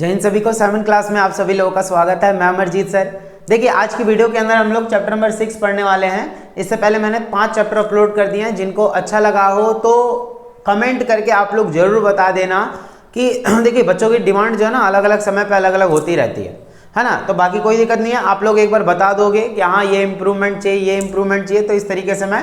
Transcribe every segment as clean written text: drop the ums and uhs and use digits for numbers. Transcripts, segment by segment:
जय हिंद सभी को। 7th क्लास में आप सभी लोगों का स्वागत है। मैं अमरजीत सर। देखिए आज की वीडियो के अंदर हम लोग चैप्टर नंबर 6 पढ़ने वाले हैं। इससे पहले मैंने 5 चैप्टर अपलोड कर दिए हैं। जिनको अच्छा लगा हो तो कमेंट करके आप लोग जरूर बता देना कि देखिए बच्चों की डिमांड जो है ना अलग अलग समय पे अलग अलग होती रहती है ना। तो बाकी कोई दिक्कत नहीं है, आप लोग एक बार बता दोगे कि हाँ ये इम्प्रूवमेंट चाहिए, ये इम्प्रूवमेंट चाहिए, तो इस तरीके से मैं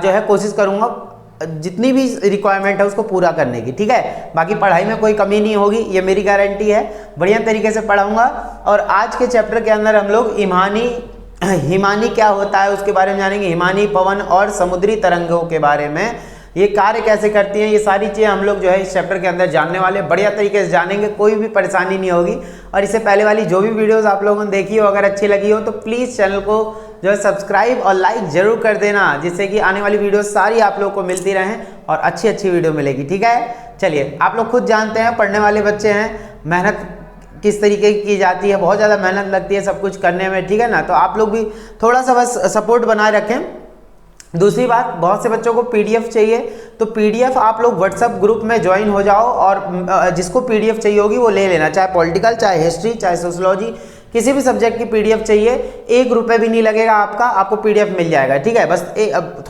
जो है कोशिश करूँगा जितनी भी रिक्वायरमेंट है उसको पूरा करने की। ठीक है, बाकी पढ़ाई में कोई कमी नहीं होगी, ये मेरी गारंटी है। बढ़िया तरीके से पढ़ाऊंगा। और आज के चैप्टर के अंदर हम लोग हिमानी क्या होता है उसके बारे में जानेंगे। हिमानी, पवन और समुद्री तरंगों के बारे में, ये कार्य कैसे करती हैं, ये सारी चीज़ें हम लोग जो है इस चैप्टर के अंदर जानने वाले, बढ़िया तरीके से जानेंगे, कोई भी परेशानी नहीं होगी। और इससे पहले वाली जो भी वीडियोस आप लोगों ने देखी हो, अगर अच्छी लगी हो तो प्लीज़ चैनल को जो है सब्सक्राइब और लाइक जरूर कर देना, जिससे कि आने वाली वीडियो सारी आप लोग को मिलती रहें और अच्छी अच्छी वीडियो मिलेगी। ठीक है, चलिए आप लोग खुद जानते हैं, पढ़ने वाले बच्चे हैं, मेहनत किस तरीके की की जाती है, बहुत ज़्यादा मेहनत लगती है सब कुछ करने में। ठीक है ना, तो आप लोग भी थोड़ा सा बस सपोर्ट बनाए रखें। दूसरी बात, बहुत से बच्चों को पीडीएफ चाहिए, तो पीडीएफ आप लोग व्हाट्सएप ग्रुप में ज्वाइन हो जाओ और जिसको पीडीएफ चाहिए होगी वो ले लेना, चाहे पॉलिटिकल, चाहे हिस्ट्री, चाहे सोशियोलॉजी, किसी भी सब्जेक्ट की पीडीएफ चाहिए। 1 रुपये भी नहीं लगेगा आपको पीडीएफ मिल जाएगा। ठीक है, बस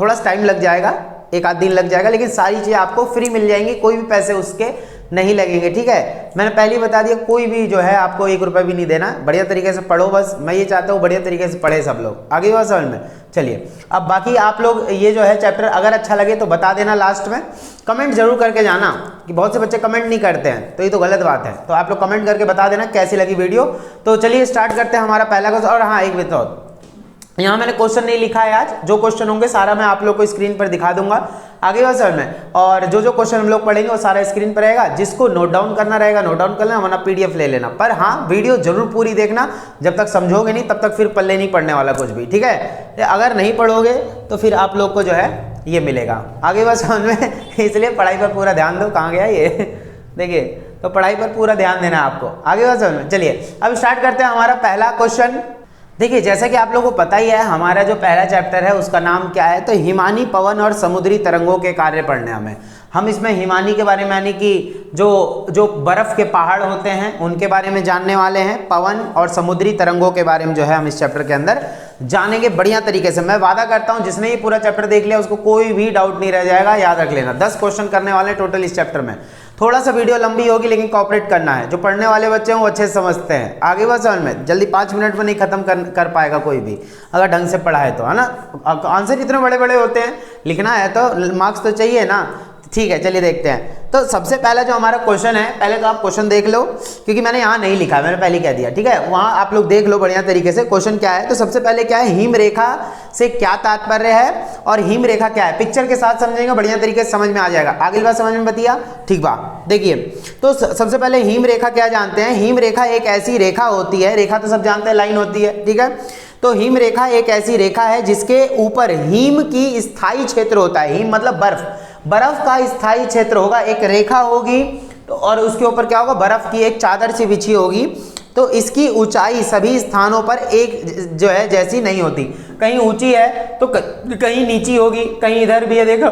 थोड़ा टाइम लग जाएगा, 1 आध दिन लग जाएगा, लेकिन सारी चीज़ें आपको फ्री मिल जाएंगी, कोई भी पैसे उसके नहीं लगेंगे। ठीक है, मैंने पहले ही बता दिया, कोई भी जो है आपको 1 रुपये भी नहीं देना। बढ़िया तरीके से पढ़ो, बस मैं ये चाहता हूँ बढ़िया तरीके से पढ़े सब लोग। आगे बात समझ में। चलिए अब बाकी आप लोग ये जो है चैप्टर अगर अच्छा लगे तो बता देना, लास्ट में कमेंट जरूर करके जाना, कि बहुत से बच्चे कमेंट नहीं करते हैं तो ये तो गलत बात है। तो आप लोग कमेंट करके बता देना कैसी लगी वीडियो। तो चलिए स्टार्ट करते हैं हमारा पहला क्वेश्चन। और हाँ, एक बताओ, यहाँ मैंने क्वेश्चन नहीं लिखा है आज, जो क्वेश्चन होंगे सारा मैं आप लोग को स्क्रीन पर दिखा दूंगा आगे बात समझ में। और जो क्वेश्चन हम लोग पढ़ेंगे वो सारा स्क्रीन पर रहेगा, जिसको नोट डाउन करना रहेगा नोट डाउन कर लेना, वरना पीडीएफ ले लेना। पर हाँ, वीडियो जरूर पूरी देखना, जब तक समझोगे नहीं तब तक फिर पल्ले नहीं पड़ने वाला कुछ भी। ठीक है, अगर नहीं पढ़ोगे तो फिर आप लोग को जो है ये मिलेगा आगे बात समझ में। इसलिए पढ़ाई पर पूरा ध्यान दो। कहाँ गया ये देखिए, तो पढ़ाई पर पूरा ध्यान देना है आपको आगे बात समझ में। चलिए अब स्टार्ट करते हैं हमारा पहला क्वेश्चन। देखिए जैसा कि आप लोगों को पता ही है, हमारा जो पहला चैप्टर है उसका नाम क्या है, तो हिमानी, पवन और समुद्री तरंगों के कार्य पढ़ने हमें। हम इसमें हिमानी के बारे में, यानी कि जो बर्फ के पहाड़ होते हैं उनके बारे में जानने वाले हैं। पवन और समुद्री तरंगों के बारे में जो है हम इस चैप्टर के अंदर जानेंगे बढ़िया तरीके से। मैं वादा करता हूं जिसने ये पूरा चैप्टर देख लिया उसको कोई भी डाउट नहीं रह जाएगा। याद रख लेना, 10 क्वेश्चन करने वाले टोटल इस चैप्टर में। थोड़ा सा वीडियो लंबी होगी लेकिन कॉपरेट करना है। जो पढ़ने वाले बच्चे हैं वो अच्छे से समझते हैं। आगे बात समझ में, जल्दी 5 मिनट में नहीं खत्म कर पाएगा कोई भी, अगर ढंग से पढ़ा है तो, है ना। आंसर इतने बड़े बड़े होते हैं, लिखना है तो मार्क्स तो चाहिए ना। ठीक है, चलिए देखते हैं। तो सबसे पहला जो हमारा क्वेश्चन है, पहले तो आप क्वेश्चन देख लो, क्योंकि मैंने यहाँ नहीं लिखा, मैंने पहले कह दिया। ठीक है, वहाँ आप लोग देख लो बढ़िया तरीके से क्वेश्चन क्या है। तो सबसे पहले क्या है, हिम रेखा से क्या तात्पर्य है और हिम रेखा क्या है, पिक्चर के साथ समझेंगे, बढ़िया तरीके से समझ में आ जाएगा। आगे बात समझ में बतिया, ठीक बात। देखिए तो सबसे पहले हिम रेखा क्या जानते हैं। हिम रेखा एक ऐसी रेखा होती है, रेखा तो सब जानते हैं लाइन होती है। ठीक है, तो हिम रेखा एक ऐसी रेखा है जिसके ऊपर हिम की स्थायी क्षेत्र होता है। हिम मतलब बर्फ का स्थायी क्षेत्र होगा, एक रेखा होगी तो, और उसके ऊपर क्या होगा, बर्फ की एक चादर सी बिछी होगी। तो इसकी ऊंचाई सभी स्थानों पर एक जो है जैसी नहीं होती, कहीं ऊंची है तो कहीं नीची होगी, कहीं इधर भी है। देखो,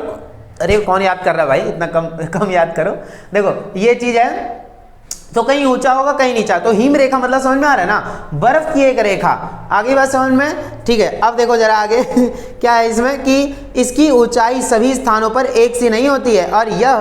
अरे कौन याद कर रहा है भाई, इतना कम याद करो। देखो ये चीज है, तो कहीं ऊंचा होगा कहीं नीचा। तो हिम रेखा मतलब समझ में आ रहा है ना, बर्फ की एक रेखा। आगे बात समझ में, ठीक है। अब देखो जरा आगे क्या है इसमें, कि इसकी ऊंचाई सभी स्थानों पर एक सी नहीं होती है, और यह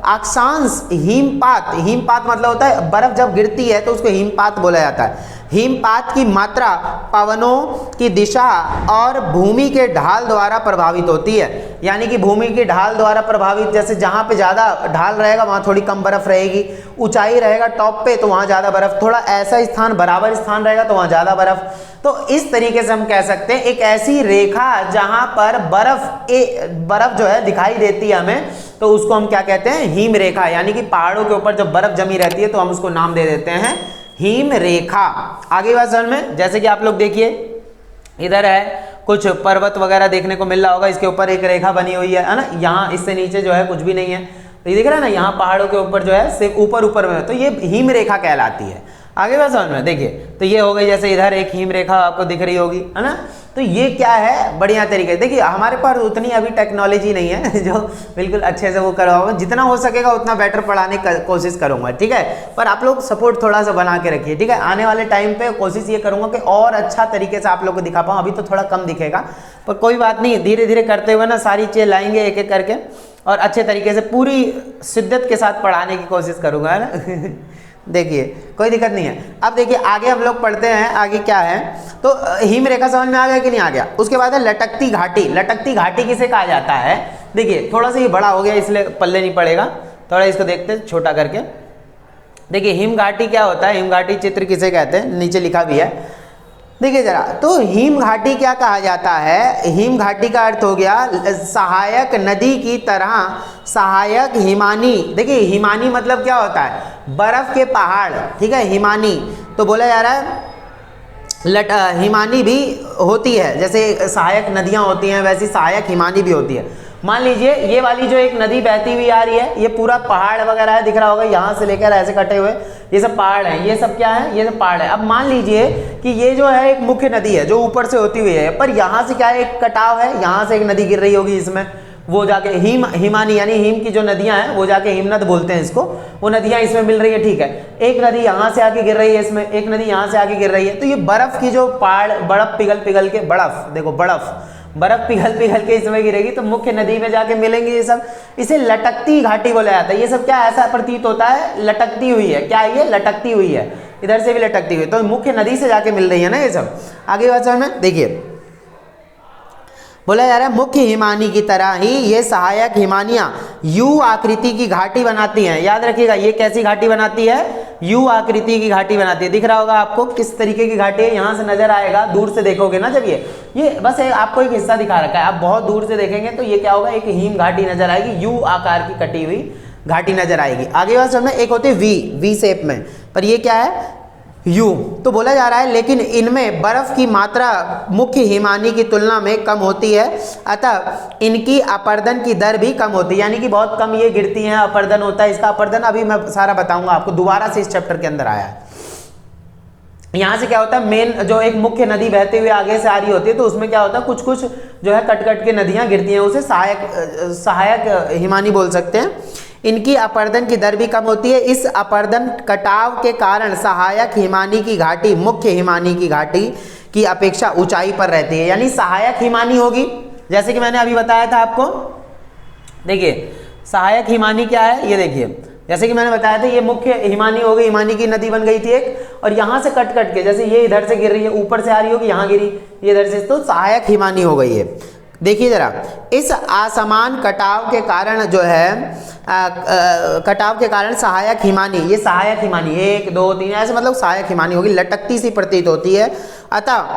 अक्षांश हिमपात मतलब होता है बर्फ जब गिरती है तो उसको हिमपात बोला जाता है। हिमपात की मात्रा पवनों की दिशा और भूमि के ढाल द्वारा प्रभावित होती है। यानी कि भूमि की ढाल द्वारा प्रभावित, जैसे जहाँ पे ज़्यादा ढाल रहेगा वहाँ थोड़ी कम बर्फ रहेगी, ऊंचाई रहेगा टॉप पे तो वहाँ ज़्यादा बर्फ, थोड़ा ऐसा स्थान बराबर स्थान रहेगा तो वहाँ ज़्यादा बर्फ। तो इस तरीके से हम कह सकते हैं एक ऐसी रेखा जहाँ पर बर्फ जो है दिखाई देती है हमें, तो उसको हम क्या कहते हैं, हिम रेखा। यानी कि पहाड़ों के ऊपर जब बर्फ जमी रहती है तो हम उसको नाम दे देते हैं हिम रेखा। आगे बात समझ में, जैसे कि आप लोग देखिए इधर है कुछ पर्वत वगैरह देखने को मिल रहा होगा, इसके ऊपर एक रेखा बनी हुई है ना। यहाँ इससे नीचे जो है कुछ भी नहीं है, तो ये दिख रहा है ना, यहाँ पहाड़ों के ऊपर जो है सिर्फ ऊपर में, तो ये हिम रेखा कहलाती है। आगे बात समझ में, देखिए तो ये हो गई, जैसे इधर एक हिम रेखा आपको दिख रही होगी, है ना। तो तो ये क्या है, बढ़िया तरीके। देखिए हमारे पास उतनी अभी टेक्नोलॉजी नहीं है जो बिल्कुल अच्छे से वो करवाऊँ, जितना हो सकेगा उतना बेटर पढ़ाने की कोशिश करूँगा, ठीक है। पर आप लोग सपोर्ट थोड़ा सा बना के रखिए, ठीक है। आने वाले टाइम पे कोशिश ये करूँगा कि और अच्छा तरीके से आप लोग को दिखा पाऊँ। अभी तो थोड़ा कम दिखेगा, पर कोई बात नहीं, धीरे धीरे करते हुए ना सारी चीज़ें लाएंगे एक एक करके, और अच्छे तरीके से पूरी शिद्दत के साथ पढ़ाने की कोशिश करूँगा, है ना। देखिए कोई दिक्कत नहीं है। अब देखिए आगे हम लोग पढ़ते हैं, आगे क्या है, तो हिम रेखा समझ में आ गया कि नहीं आ गया। उसके बाद है लटकती घाटी। लटकती घाटी किसे कहा जाता है, देखिए थोड़ा सा ये बड़ा हो गया इसलिए पल्ले नहीं पड़ेगा, थोड़ा इसको देखते हैं छोटा करके। देखिए हिम घाटी क्या होता है, हिम घाटी चित्र किसे कहते हैं, नीचे लिखा भी है, देखिए जरा। तो हिम घाटी क्या कहा जाता है, हिम घाटी का अर्थ हो गया सहायक नदी की तरह सहायक हिमानी। देखिए हिमानी मतलब क्या होता है, बर्फ के पहाड़, ठीक है। हिमानी तो बोला जा रहा है हिमानी भी होती है, जैसे सहायक नदियां होती हैं वैसी सहायक हिमानी भी होती है। मान लीजिए ये वाली जो एक नदी बहती हुई आ रही है, ये पूरा पहाड़ वगैरह है, दिख रहा होगा, यहाँ से लेकर ऐसे कटे हुए ये सब पहाड़ हैं, ये सब क्या है, ये सब पहाड़ है। अब मान लीजिए कि ये जो है एक मुख्य नदी है जो ऊपर से होती हुई है, पर यहाँ से क्या है, एक कटाव है, यहाँ से एक नदी गिर रही होगी इसमें, वो जाके हिमानी यानी हिम की जो नदियां हैं वो जाके हिमनद बोलते हैं इसको, वो नदियां इसमें मिल रही है, ठीक है। एक नदी यहाँ से आके गिर रही है इसमें, एक नदी यहाँ से आके गिर रही है, तो ये बर्फ की जो पहाड़, बर्फ पिघल पिघल के, देखो बर्फ पिघल पिघल के इसमें गिरेगी तो मुख्य नदी में जाके मिलेंगे ये सब, इसे लटकती घाटी बोला जाता है। ये सब क्या ऐसा प्रतीत होता है, लटकती हुई है, क्या ये लटकती हुई है, इधर से भी लटकती हुई, तो मुख्य नदी से जाके मिल रही है ना ये सब। आगे बात समझ में, देखिए बोला जा रहा है मुख्य हिमानी की तरह ही ये सहायक हिमानियां यू आकृति की घाटी बनाती हैं। याद रखिएगा ये कैसी घाटी बनाती है, यू आकृति की घाटी बनाती है। दिख रहा होगा आपको किस तरीके की घाटी है, यहाँ से नजर आएगा, दूर से देखोगे ना जब ये बस आपको एक हिस्सा दिखा रखा है, आप बहुत दूर से देखेंगे तो ये क्या होगा, एक हिम घाटी नजर आएगी, यू आकार की कटी हुई घाटी नजर आएगी। आगे बात समझना, एक होती है वी शेप में, पर ये क्या है, यू। तो बोला जा रहा है लेकिन इनमें बर्फ की मात्रा मुख्य हिमानी की तुलना में कम होती है, अतः इनकी अपर्दन की दर भी कम होती है, यानी कि बहुत कम ये गिरती हैं, अपर्दन होता है। इसका अपर्दन अभी मैं सारा बताऊंगा आपको, दोबारा से इस चैप्टर के अंदर आया है। यहाँ से क्या होता है, मेन जो एक मुख्य नदी बहते हुए आगे से आ रही होती है, तो उसमें क्या होता है, कुछ कुछ जो है कट कट के नदियाँ गिरती हैं, उसे सहायक हिमानी बोल सकते हैं। इनकी अपर्दन की दर भी कम होती है। इस अपर्दन कटाव के कारण सहायक हिमानी की घाटी मुख्य हिमानी की घाटी की अपेक्षा ऊंचाई पर रहती है, यानी सहायक हिमानी होगी, जैसे कि मैंने अभी बताया था आपको। देखिए सहायक हिमानी क्या है, ये देखिए जैसे कि मैंने बताया था, ये मुख्य हिमानी हो गई, हिमानी की नदी बन गई थी एक, और यहाँ से कट कट के, जैसे ये इधर से गिर रही है, ऊपर से आ रही होगी, यहाँ गिरी, ये इधर से, तो सहायक हिमानी हो गई है। देखिए जरा, इस असमान कटाव के कारण जो है कटाव के कारण सहायक हिमानी, ये सहायक हिमानी 1 2 3 ऐसे मतलब सहायक हिमानी होगी, लटकती सी प्रतीत होती है। अतः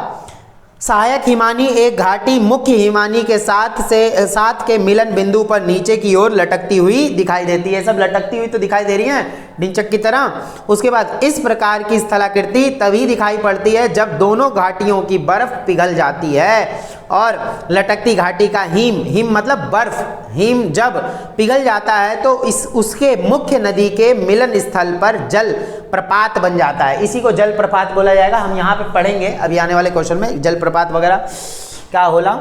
सहायक हिमानी एक घाटी मुख्य हिमानी के साथ के मिलन बिंदु पर नीचे की ओर लटकती हुई दिखाई देती है। सब लटकती हुई तो दिखाई दे रही हैं ढिंचक की तरह। उसके बाद इस प्रकार की स्थलाकृति तभी दिखाई पड़ती है जब दोनों घाटियों की बर्फ पिघल जाती है और लटकती घाटी का हिम मतलब बर्फ, हिम जब पिघल जाता है तो उसके मुख्य नदी के मिलन स्थल पर जल प्रपात बन जाता है। इसी को जल प्रपात बोला जाएगा। हम यहाँ पे पढ़ेंगे अभी आने वाले क्वेश्चन में जल प्रपात वगैरह क्या होला।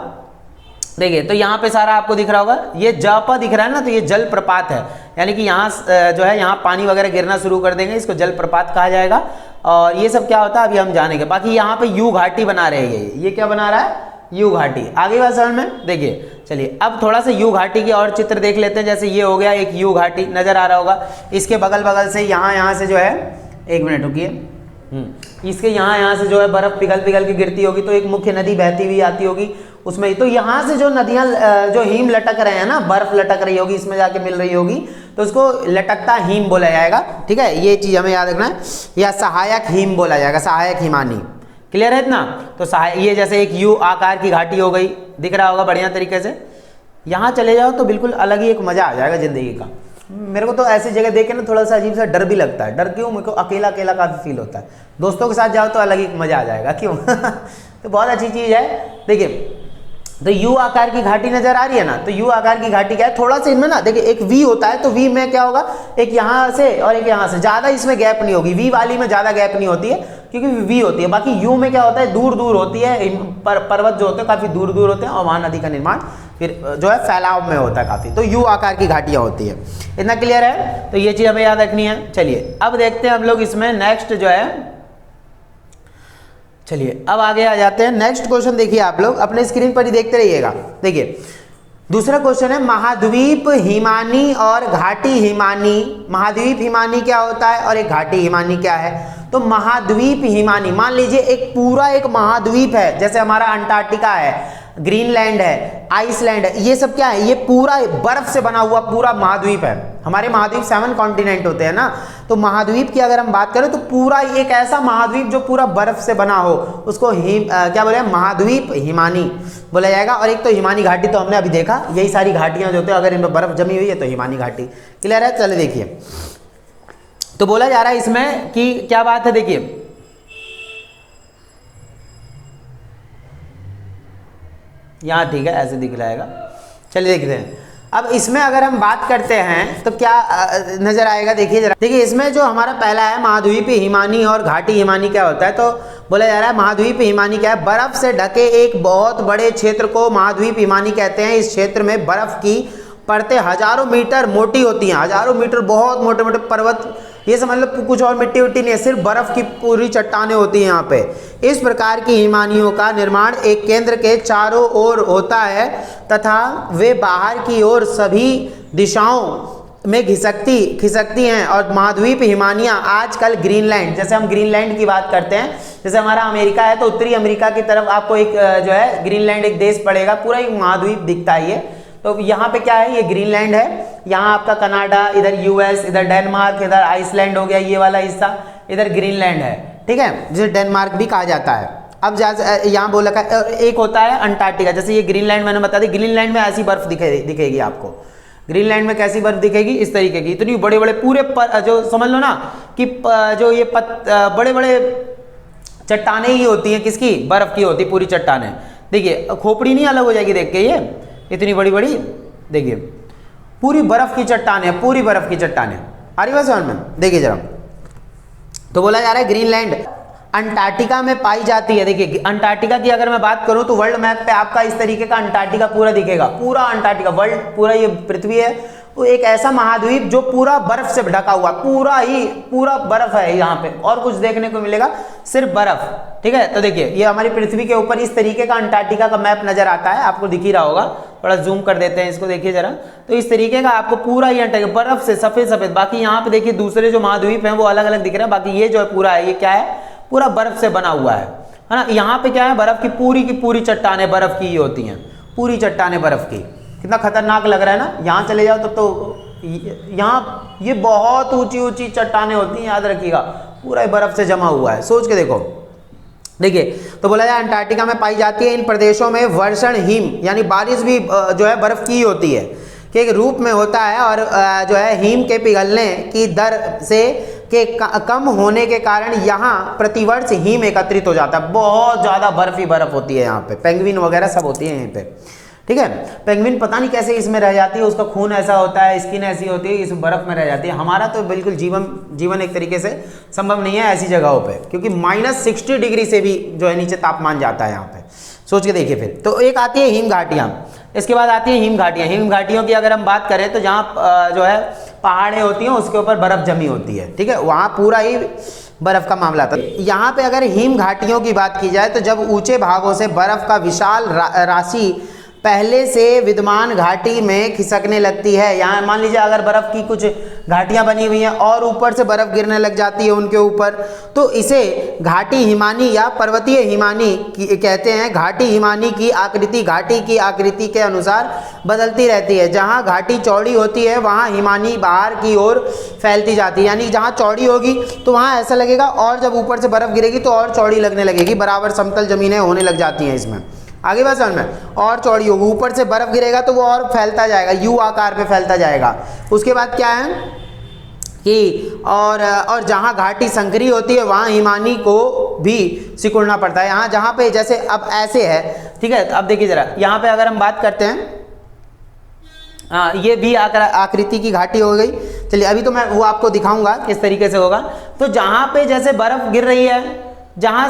देखिए तो यहाँ पे सारा आपको दिख रहा होगा, ये जपा दिख रहा है ना, तो ये जल प्रपात है, यानी कि यहाँ जो है यहाँ पानी वगैरह गिरना शुरू कर देंगे, इसको जल प्रपात कहा जाएगा। और ये सब क्या होता है अभी हम जानेंगे। बाकी यहाँ पे यू घाटी बना रहे हैं, ये क्या बना रहा है, यू घाटी। आगे बात समझ में, देखिए चलिए अब थोड़ा सा यू घाटी के और चित्र देख लेते हैं। जैसे ये हो गया एक यू घाटी नजर आ रहा होगा, इसके बगल बगल से यहाँ से जो है, एक मिनट रुकिए, इसके यहाँ से जो है बर्फ पिघल के गिरती होगी, तो एक मुख्य नदी बहती हुई आती होगी उसमें, तो यहाँ से जो नदियाँ जो हिम लटक रहे हैं ना, बर्फ लटक रही होगी, इसमें जाके मिल रही होगी, तो उसको लटकता हिम बोला जाएगा। ठीक है, ये चीज हमें याद रखना है, या सहायक हिम बोला जाएगा, सहायक हिमानी। क्लियर है इतना? तो ये जैसे एक यू आकार की घाटी हो गई, दिख रहा होगा बढ़िया तरीके से। यहाँ चले जाओ तो बिल्कुल अलग ही एक मजा आ जाएगा जिंदगी का। मेरे को तो ऐसी जगह देख के ना थोड़ा सा अजीब सा डर भी लगता है। डर क्यों? मेरे को अकेला अकेला काफी फील होता है। दोस्तों के साथ जाओ तो अलग ही मजा आ जाएगा, क्यों? तो बहुत अच्छी चीज है। देखिए तो यू आकार की घाटी नजर आ रही है ना, तो यू आकार की घाटी क्या है, थोड़ा सा इनमें ना देखिए एक वी होता है, तो वी में क्या होगा, एक यहाँ से और एक यहाँ से, ज्यादा इसमें गैप नहीं होगी, वी वाली में ज्यादा गैप नहीं होती है, क्योंकि वी होती है। बाकी यू में क्या होता है, दूर दूर होती है, पर्वत जो होते हैं काफ़ी दूर दूर होते हैं और वहाँ नदी का निर्माण फिर जो है फैलाव में होता है काफ़ी, तो यू आकार की घाटियाँ होती है। इतना क्लियर है, तो ये चीज़ हमें याद रखनी है। चलिए अब देखते हैं हम लोग इसमें नेक्स्ट जो है, चलिए अब आगे आ जाते हैं। नेक्स्ट क्वेश्चन देखिए, आप लोग अपने स्क्रीन पर ही देखते रहिएगा। देखिए दूसरा क्वेश्चन है महाद्वीप हिमानी और घाटी हिमानी। महाद्वीप हिमानी क्या होता है और एक घाटी हिमानी क्या है? तो महाद्वीप हिमानी, मान लीजिए एक महाद्वीप है, जैसे हमारा अंटार्कटिका है, ग्रीनलैंड है, आइसलैंड है, ये सब क्या है, ये पूरा बर्फ से बना हुआ पूरा महाद्वीप है। हमारे महाद्वीप 7 कॉन्टिनेंट होते हैं ना, तो महाद्वीप की अगर हम बात करें तो पूरा एक ऐसा महाद्वीप जो पूरा बर्फ से बना हो, उसको क्या बोले, महाद्वीप हिमानी बोला जाएगा। और एक तो हिमानी घाटी तो हमने अभी देखा, यही सारी घाटियां जो होती है अगर इनमें बर्फ जमी हुई है तो हिमानी घाटी। क्लियर है? चले देखिए, तो बोला जा रहा है इसमें कि क्या बात है, देखिए यहाँ ठीक है, ऐसे दिख जाएगा। चलिए देखते हैं, अब इसमें अगर हम बात करते हैं तो क्या नजर आएगा, देखिए जरा। देखिए इसमें जो हमारा पहला है महाद्वीप हिमानी और घाटी हिमानी क्या होता है, तो बोला जा रहा है महाद्वीप हिमानी क्या है, बर्फ से ढके एक बहुत बड़े क्षेत्र को महाद्वीप हिमानी कहते हैं। इस क्षेत्र में बर्फ की परतें हजारों मीटर मोटी होती हैं, हजारों मीटर, बहुत मोटे मोटे पर्वत, ये समझ लो कुछ और मिट्टी विट्टी नहीं है, सिर्फ बर्फ की पूरी चट्टानें होती हैं यहाँ पे। इस प्रकार की हिमानियों का निर्माण एक केंद्र के चारों ओर होता है तथा वे बाहर की ओर सभी दिशाओं में खिसकती हैं। और महाद्वीप हिमानियाँ आजकल ग्रीनलैंड, जैसे हम ग्रीनलैंड की बात करते हैं, जैसे हमारा अमेरिका है तो उत्तरी अमेरिका की तरफ आपको एक जो है ग्रीनलैंड एक देश पड़ेगा, पूरा एक महाद्वीप दिखता है ये। तो यहाँ पे क्या है, ये ग्रीनलैंड है, यहाँ आपका कनाडा, इधर यूएस, इधर डेनमार्क, इधर आइसलैंड हो गया ये वाला हिस्सा, इधर ग्रीनलैंड है, ठीक है, जिसे डेनमार्क भी कहा जाता है। अब यहाँ बोला का एक होता है अंटार्कटिका, जैसे ये ग्रीनलैंड मैंने बता दी, ग्रीनलैंड में ऐसी बर्फ दिखेगी आपको। ग्रीनलैंड में कैसी बर्फ दिखेगी, इस तरीके की, इतनी बड़े बड़े पूरे जो समझ लो ना कि जो ये बड़े बड़े चट्टाने ही होती हैं, किसकी, बर्फ की होती पूरी चट्टाने। देखिए खोपड़ी नहीं अलग हो जाएगी देख के, ये इतनी बड़ी बड़ी, देखिए पूरी बर्फ की चट्टाने, पूरी बर्फ की चट्टाने आ रही है समझ में। देखिए जरा, तो बोला जा रहा है ग्रीनलैंड अंटार्कटिका में पाई जाती है। देखिए अंटार्कटिका की अगर मैं बात करूं तो वर्ल्ड मैप पे आपका इस तरीके का अंटार्कटिका पूरा दिखेगा, पूरा अंटार्कटिका, वर्ल्ड पूरा ये पृथ्वी है वो एक ऐसा महाद्वीप जो पूरा बर्फ से ढका हुआ, पूरा बर्फ है यहाँ पे, और कुछ देखने को मिलेगा, सिर्फ बर्फ, ठीक है। तो देखिए ये हमारी पृथ्वी के ऊपर इस तरीके का अंटार्कटिका का मैप नजर आता है, आपको दिख ही रहा होगा, थोड़ा जूम कर देते हैं इसको, देखिए जरा। तो इस तरीके का आपको पूरा ये अंटार्कटिका बर्फ से सफेद सफेद, बाकी यहाँ पे देखिए दूसरे जो महाद्वीप हैं वो अलग अलग दिख रहे हैं, बाकी ये जो है पूरा है, ये क्या है, पूरा बर्फ से बना हुआ है ना। यहाँ पे क्या है, बर्फ की पूरी चट्टाने बर्फ की ही होती हैं, पूरी चट्टाने बर्फ की। कितना खतरनाक लग रहा है ना, यहाँ चले जाओ तब तो यहाँ ये बहुत ऊंची ऊंची चट्टाने होती हैं, याद रखिएगा, पूरा बर्फ से जमा हुआ है, सोच के देखो। देखिए तो बोला जाए अंटार्कटिका में पाई जाती है। इन प्रदेशों में वर्षण हिम यानी बारिश भी जो है बर्फ की होती है कि एक रूप में होता है, और जो है हिम के पिघलने की दर से के कम होने के कारण यहाँ प्रतिवर्ष हिम एकत्रित हो जाता है, बहुत ज़्यादा बर्फ ही बर्फ होती है यहाँ पे, पेंगुइन वगैरह सब होती है यहाँ पे, ठीक है। पेंगुइन पता नहीं कैसे इसमें रह जाती है, उसका खून ऐसा होता है, स्किन ऐसी होती है, इस बर्फ में रह जाती है। हमारा तो बिल्कुल जीवन एक तरीके से संभव नहीं है ऐसी जगहों पे, क्योंकि -60 डिग्री से भी जो है नीचे तापमान जाता है यहाँ पे, सोच के देखिए। फिर तो एक आती है हिम घाटियाँ, इसके बाद आती है हिम घाटियाँ। हिम घाटियों की अगर हम बात करें तो जहाँ जो है पहाड़ें होती हैं उसके ऊपर बर्फ जमी होती है, ठीक है, वहाँ पूरा ही बर्फ का मामला था। यहाँ पे अगर हिम घाटियों की बात की जाए तो जब ऊंचे भागों से बर्फ का विशाल राशि पहले से विद्यमान घाटी में खिसकने लगती है, यहाँ मान लीजिए अगर बर्फ की कुछ घाटियाँ बनी हुई हैं और ऊपर से बर्फ गिरने लग जाती है उनके ऊपर, तो इसे घाटी हिमानी या पर्वतीय हिमानी कहते हैं। घाटी हिमानी की आकृति घाटी की आकृति के अनुसार बदलती रहती है। जहाँ घाटी चौड़ी होती है वहाँ हिमानी बाहर की ओर फैलती जाती है, यानी जहाँ चौड़ी होगी तो वहाँ ऐसा लगेगा, और जब ऊपर से बर्फ गिरेगी तो और चौड़ी लगने लगेगी, बराबर समतल जमीनें होने लग जाती हैं इसमें, आगे बात समझ में, और चौड़ी होगी। ऊपर से बर्फ गिरेगा तो वो और फैलता जाएगा, यू आकार पे फैलता जाएगा। उसके बाद क्या है कि और जहाँ घाटी संकरी होती है वहाँ हिमानी को भी सिकुड़ना पड़ता है। यहाँ जहाँ पे जैसे अब ऐसे है, ठीक है, तो अब देखिए जरा, यहाँ पे अगर हम बात करते हैं, हाँ ये भी आकृति की घाटी हो गई। चलिए अभी तो मैं वो आपको दिखाऊंगा किस तरीके से होगा। तो जहाँ पे जैसे बर्फ गिर रही है जहाँ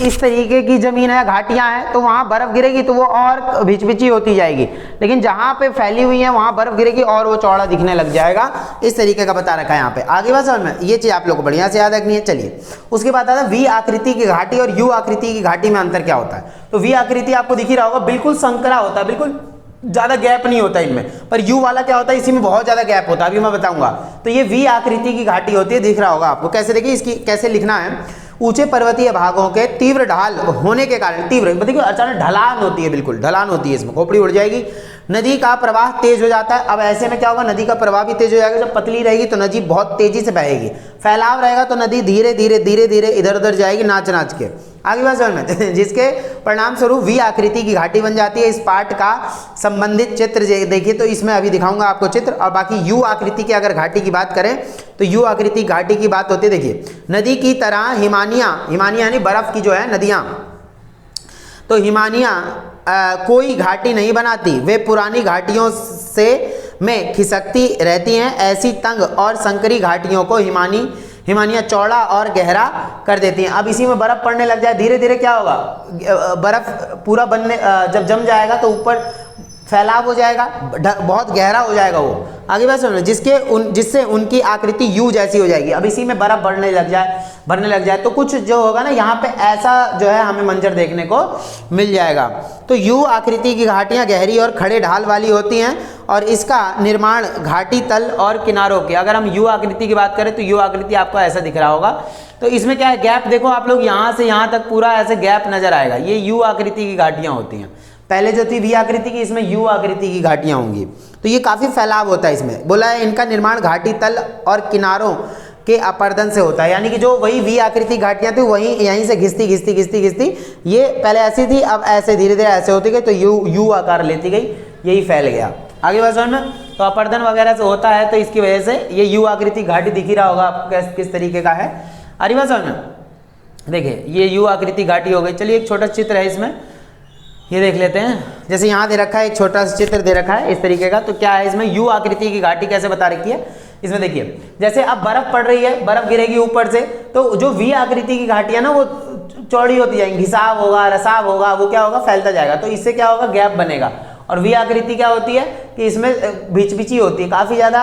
इस तरीके की ज़मीन है, घाटियाँ हैं, तो वहाँ बर्फ़ गिरेगी तो वो और भिचभिची होती जाएगी, लेकिन जहाँ पे फैली हुई है वहाँ बर्फ़ गिरेगी और वो चौड़ा दिखने लग जाएगा। इस तरीके का बता रखा है यहाँ पे। आगे बात समझ में, ये चीज़ आप लोग को बढ़िया से याद रखनी है। चलिए उसके बाद आता है वी आकृति की घाटी और यू आकृति की घाटी में अंतर क्या होता है। तो वी आकृति आपको दिख ही रहा होगा, बिल्कुल संकरा होता है, बिल्कुल ज़्यादा गैप नहीं होता इनमें, पर यू वाला क्या होता है, इसी में बहुत ज़्यादा गैप होता है, अभी मैं बताऊंगा। तो ये वी आकृति की घाटी होती है, दिख रहा होगा आपको। कैसे देखिए, इसकी कैसे लिखना है, ऊंचे पर्वतीय भागों के तीव्र ढाल होने के कारण, तीव्र देखिए अचानक ढलान होती है, बिल्कुल ढलान होती है, इसमें खोपड़ी उड़ जाएगी, नदी का प्रवाह तेज हो जाता है। अब ऐसे में क्या होगा, नदी का प्रवाह भी तेज हो जाएगा, जब पतली रहेगी तो नदी बहुत तेजी से बहेगी, फैलाव रहेगा तो नदी धीरे धीरे धीरे धीरे इधर उधर जाएगी नाच नाच के। आगे बात समझ में, जिसके परिणाम स्वरूप वी आकृति की घाटी बन जाती है। इस पार्ट का संबंधित चित्र देखिए, तो इसमें अभी दिखाऊंगा आपको चित्र। और बाकी यू आकृति की अगर घाटी की बात करें तो यू आकृति घाटी की बात होती है, देखिए नदी की तरह हिमानियाँ, हिमानियाँ यानी बर्फ की जो है नदियाँ, तो हिमानियाँ कोई घाटी नहीं बनाती, वे पुरानी घाटियों से में खिसकती रहती हैं। ऐसी तंग और संकरी घाटियों को हिमानियाँ चौड़ा और गहरा कर देती हैं। अब इसी में बर्फ़ पड़ने लग जाए, धीरे धीरे क्या होगा, बर्फ़ पूरा बनने जब जम जाएगा तो ऊपर फैलाव हो जाएगा, बहुत गहरा हो जाएगा वो। आगे बात समझो, जिससे उनकी आकृति यू जैसी हो जाएगी। अब इसी में बर्फ़ भरने लग जाए तो कुछ जो होगा ना, यहाँ पे ऐसा जो है हमें मंजर देखने को मिल जाएगा। तो यू आकृति की घाटियाँ गहरी और खड़े ढाल वाली होती हैं और इसका निर्माण घाटी तल और किनारों के, अगर हम यू आकृति की बात करें तो यू आकृति आपको ऐसा दिख रहा होगा। तो इसमें क्या है, गैप देखो आप लोग, यहाँ से यहाँ तक पूरा ऐसे गैप नजर आएगा, ये यू आकृति की घाटियाँ होती हैं। पहले जो थी वी आकृति की, इसमें यू आकृति की घाटियाँ होंगी। तो ये काफ़ी फैलाव होता है इसमें। बोला है इनका निर्माण घाटी तल और किनारों के अपर्दन से होता है, यानी कि जो वही वी आकृति घाटियाँ थी वहीं यहीं से घिसती ये पहले ऐसी थी, अब ऐसे धीरे धीरे ऐसे होती गई तो यू आकार लेती गई, यही फैल गया। आगे बात समझ में, तो अपर्दन वगैरह से होता है, तो इसकी वजह से ये यू आकृति घाटी दिख ही रहा होगा आपको किस तरीके का है। आगे बात समझ में, देखिए ये यू आकृति घाटी हो गई। चलिए एक छोटा चित्र है इसमें, ये देख लेते हैं। जैसे यहाँ दे रखा है, एक छोटा सा चित्र दे रखा है इस तरीके का। तो क्या है इसमें, यू आकृति की घाटी कैसे बता रखी है इसमें, देखिए जैसे अब बर्फ पड़ रही है, बर्फ गिरेगी ऊपर से, तो जो वी आकृति की घाटी है ना वो चौड़ी होती जाएंगी, घिसाव होगा, रसाव होगा, वो क्या होगा, फैलता जाएगा, तो इससे क्या होगा, गैप बनेगा। और वी आकृति क्या होती है कि इसमें भिचभिची होती है, काफ़ी ज़्यादा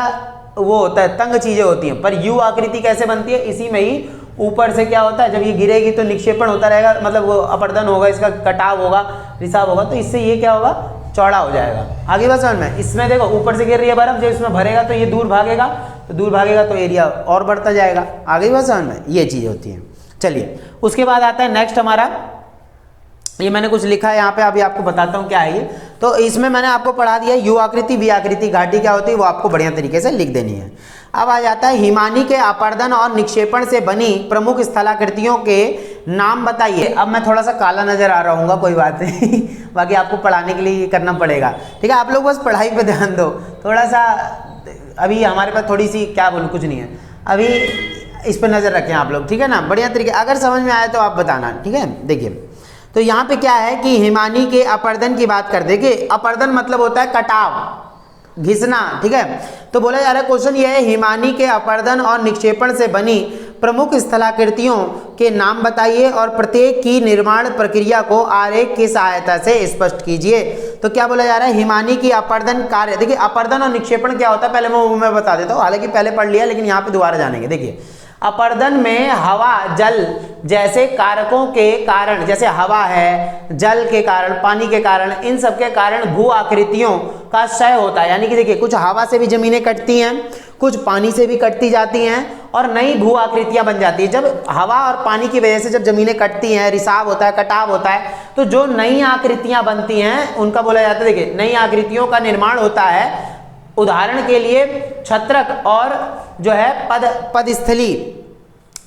वो होता है, तंग चीज़ें होती हैं। पर यू आकृति कैसे बनती है, इसी में ही ऊपर से क्या होता है, जब ये गिरेगी तो निक्षेपण होता रहेगा, मतलब वो अपर्दन होगा, इसका कटाव होगा, रिसाव होगा, तो इससे ये क्या होगा, चौड़ा हो जाएगा। आगे बात समझ में, इसमें देखो ऊपर से गिर रही है बर्फ, जब इसमें भरेगा तो ये दूर भागेगा, तो एरिया और बढ़ता जाएगा। आगे बात समझ में, ये चीज़ होती है। चलिए उसके बाद आता है नेक्स्ट हमारा, ये मैंने कुछ लिखा है यहाँ पे, अभी आपको बताता हूँ क्या है ये। तो इसमें मैंने आपको पढ़ा दिया यू आकृति वी आकृति घाटी क्या होती है, वो आपको बढ़िया तरीके से लिख देनी है। अब आ जाता है हिमानी के अपर्दन और निक्षेपण से बनी प्रमुख स्थलाकृतियों के नाम बताइए। अब मैं थोड़ा सा काला नजर आ रहा हूँगा, कोई बात नहीं बाकी आपको पढ़ाने के लिए करना पड़ेगा, ठीक है। आप लोग बस पढ़ाई पे ध्यान दो थोड़ा सा, अभी हमारे पास थोड़ी सी क्या बोलूँ, कुछ नहीं है, अभी इस पर नज़र रखें आप लोग, ठीक है ना, बढ़िया तरीके। अगर समझ में आए तो आप बताना, ठीक है। देखिए तो यहाँ पे क्या है कि हिमानी के अपर्दन की बात कर देंगे। अपर्दन मतलब होता है कटाव, घिसना, ठीक है। तो बोला जा रहा है क्वेश्चन ये है, हिमानी के अपर्दन और निक्षेपण से बनी प्रमुख स्थलाकृतियों के नाम बताइए और प्रत्येक की निर्माण प्रक्रिया को आरेख की सहायता से स्पष्ट कीजिए। तो क्या बोला जा रहा है, हिमानी की अपर्दन कार्य, देखिए अपर्दन और निक्षेपण क्या होता है पहले मैं बता देता हूँ, हालांकि पहले पढ़ लिया लेकिन यहाँ पे दोबारा जानेंगे। देखिए अपर्दन में हवा जल जैसे कारकों के कारण, जैसे हवा है, जल के कारण, पानी के कारण, इन सब के कारण भू आकृतियों का क्षय होता है। यानी कि देखिए कुछ हवा से भी जमीनें कटती हैं, कुछ पानी से भी कटती जाती हैं और नई भू आकृतियां बन जाती है। जब हवा और पानी की वजह से जब जमीनें कटती हैं, रिसाव होता है, कटाव होता है, तो जो नई आकृतियां बनती हैं उनका बोला जाता है, देखिए नई आकृतियों का निर्माण होता है। उदाहरण के लिए छत्रक और जो है पदस्थली,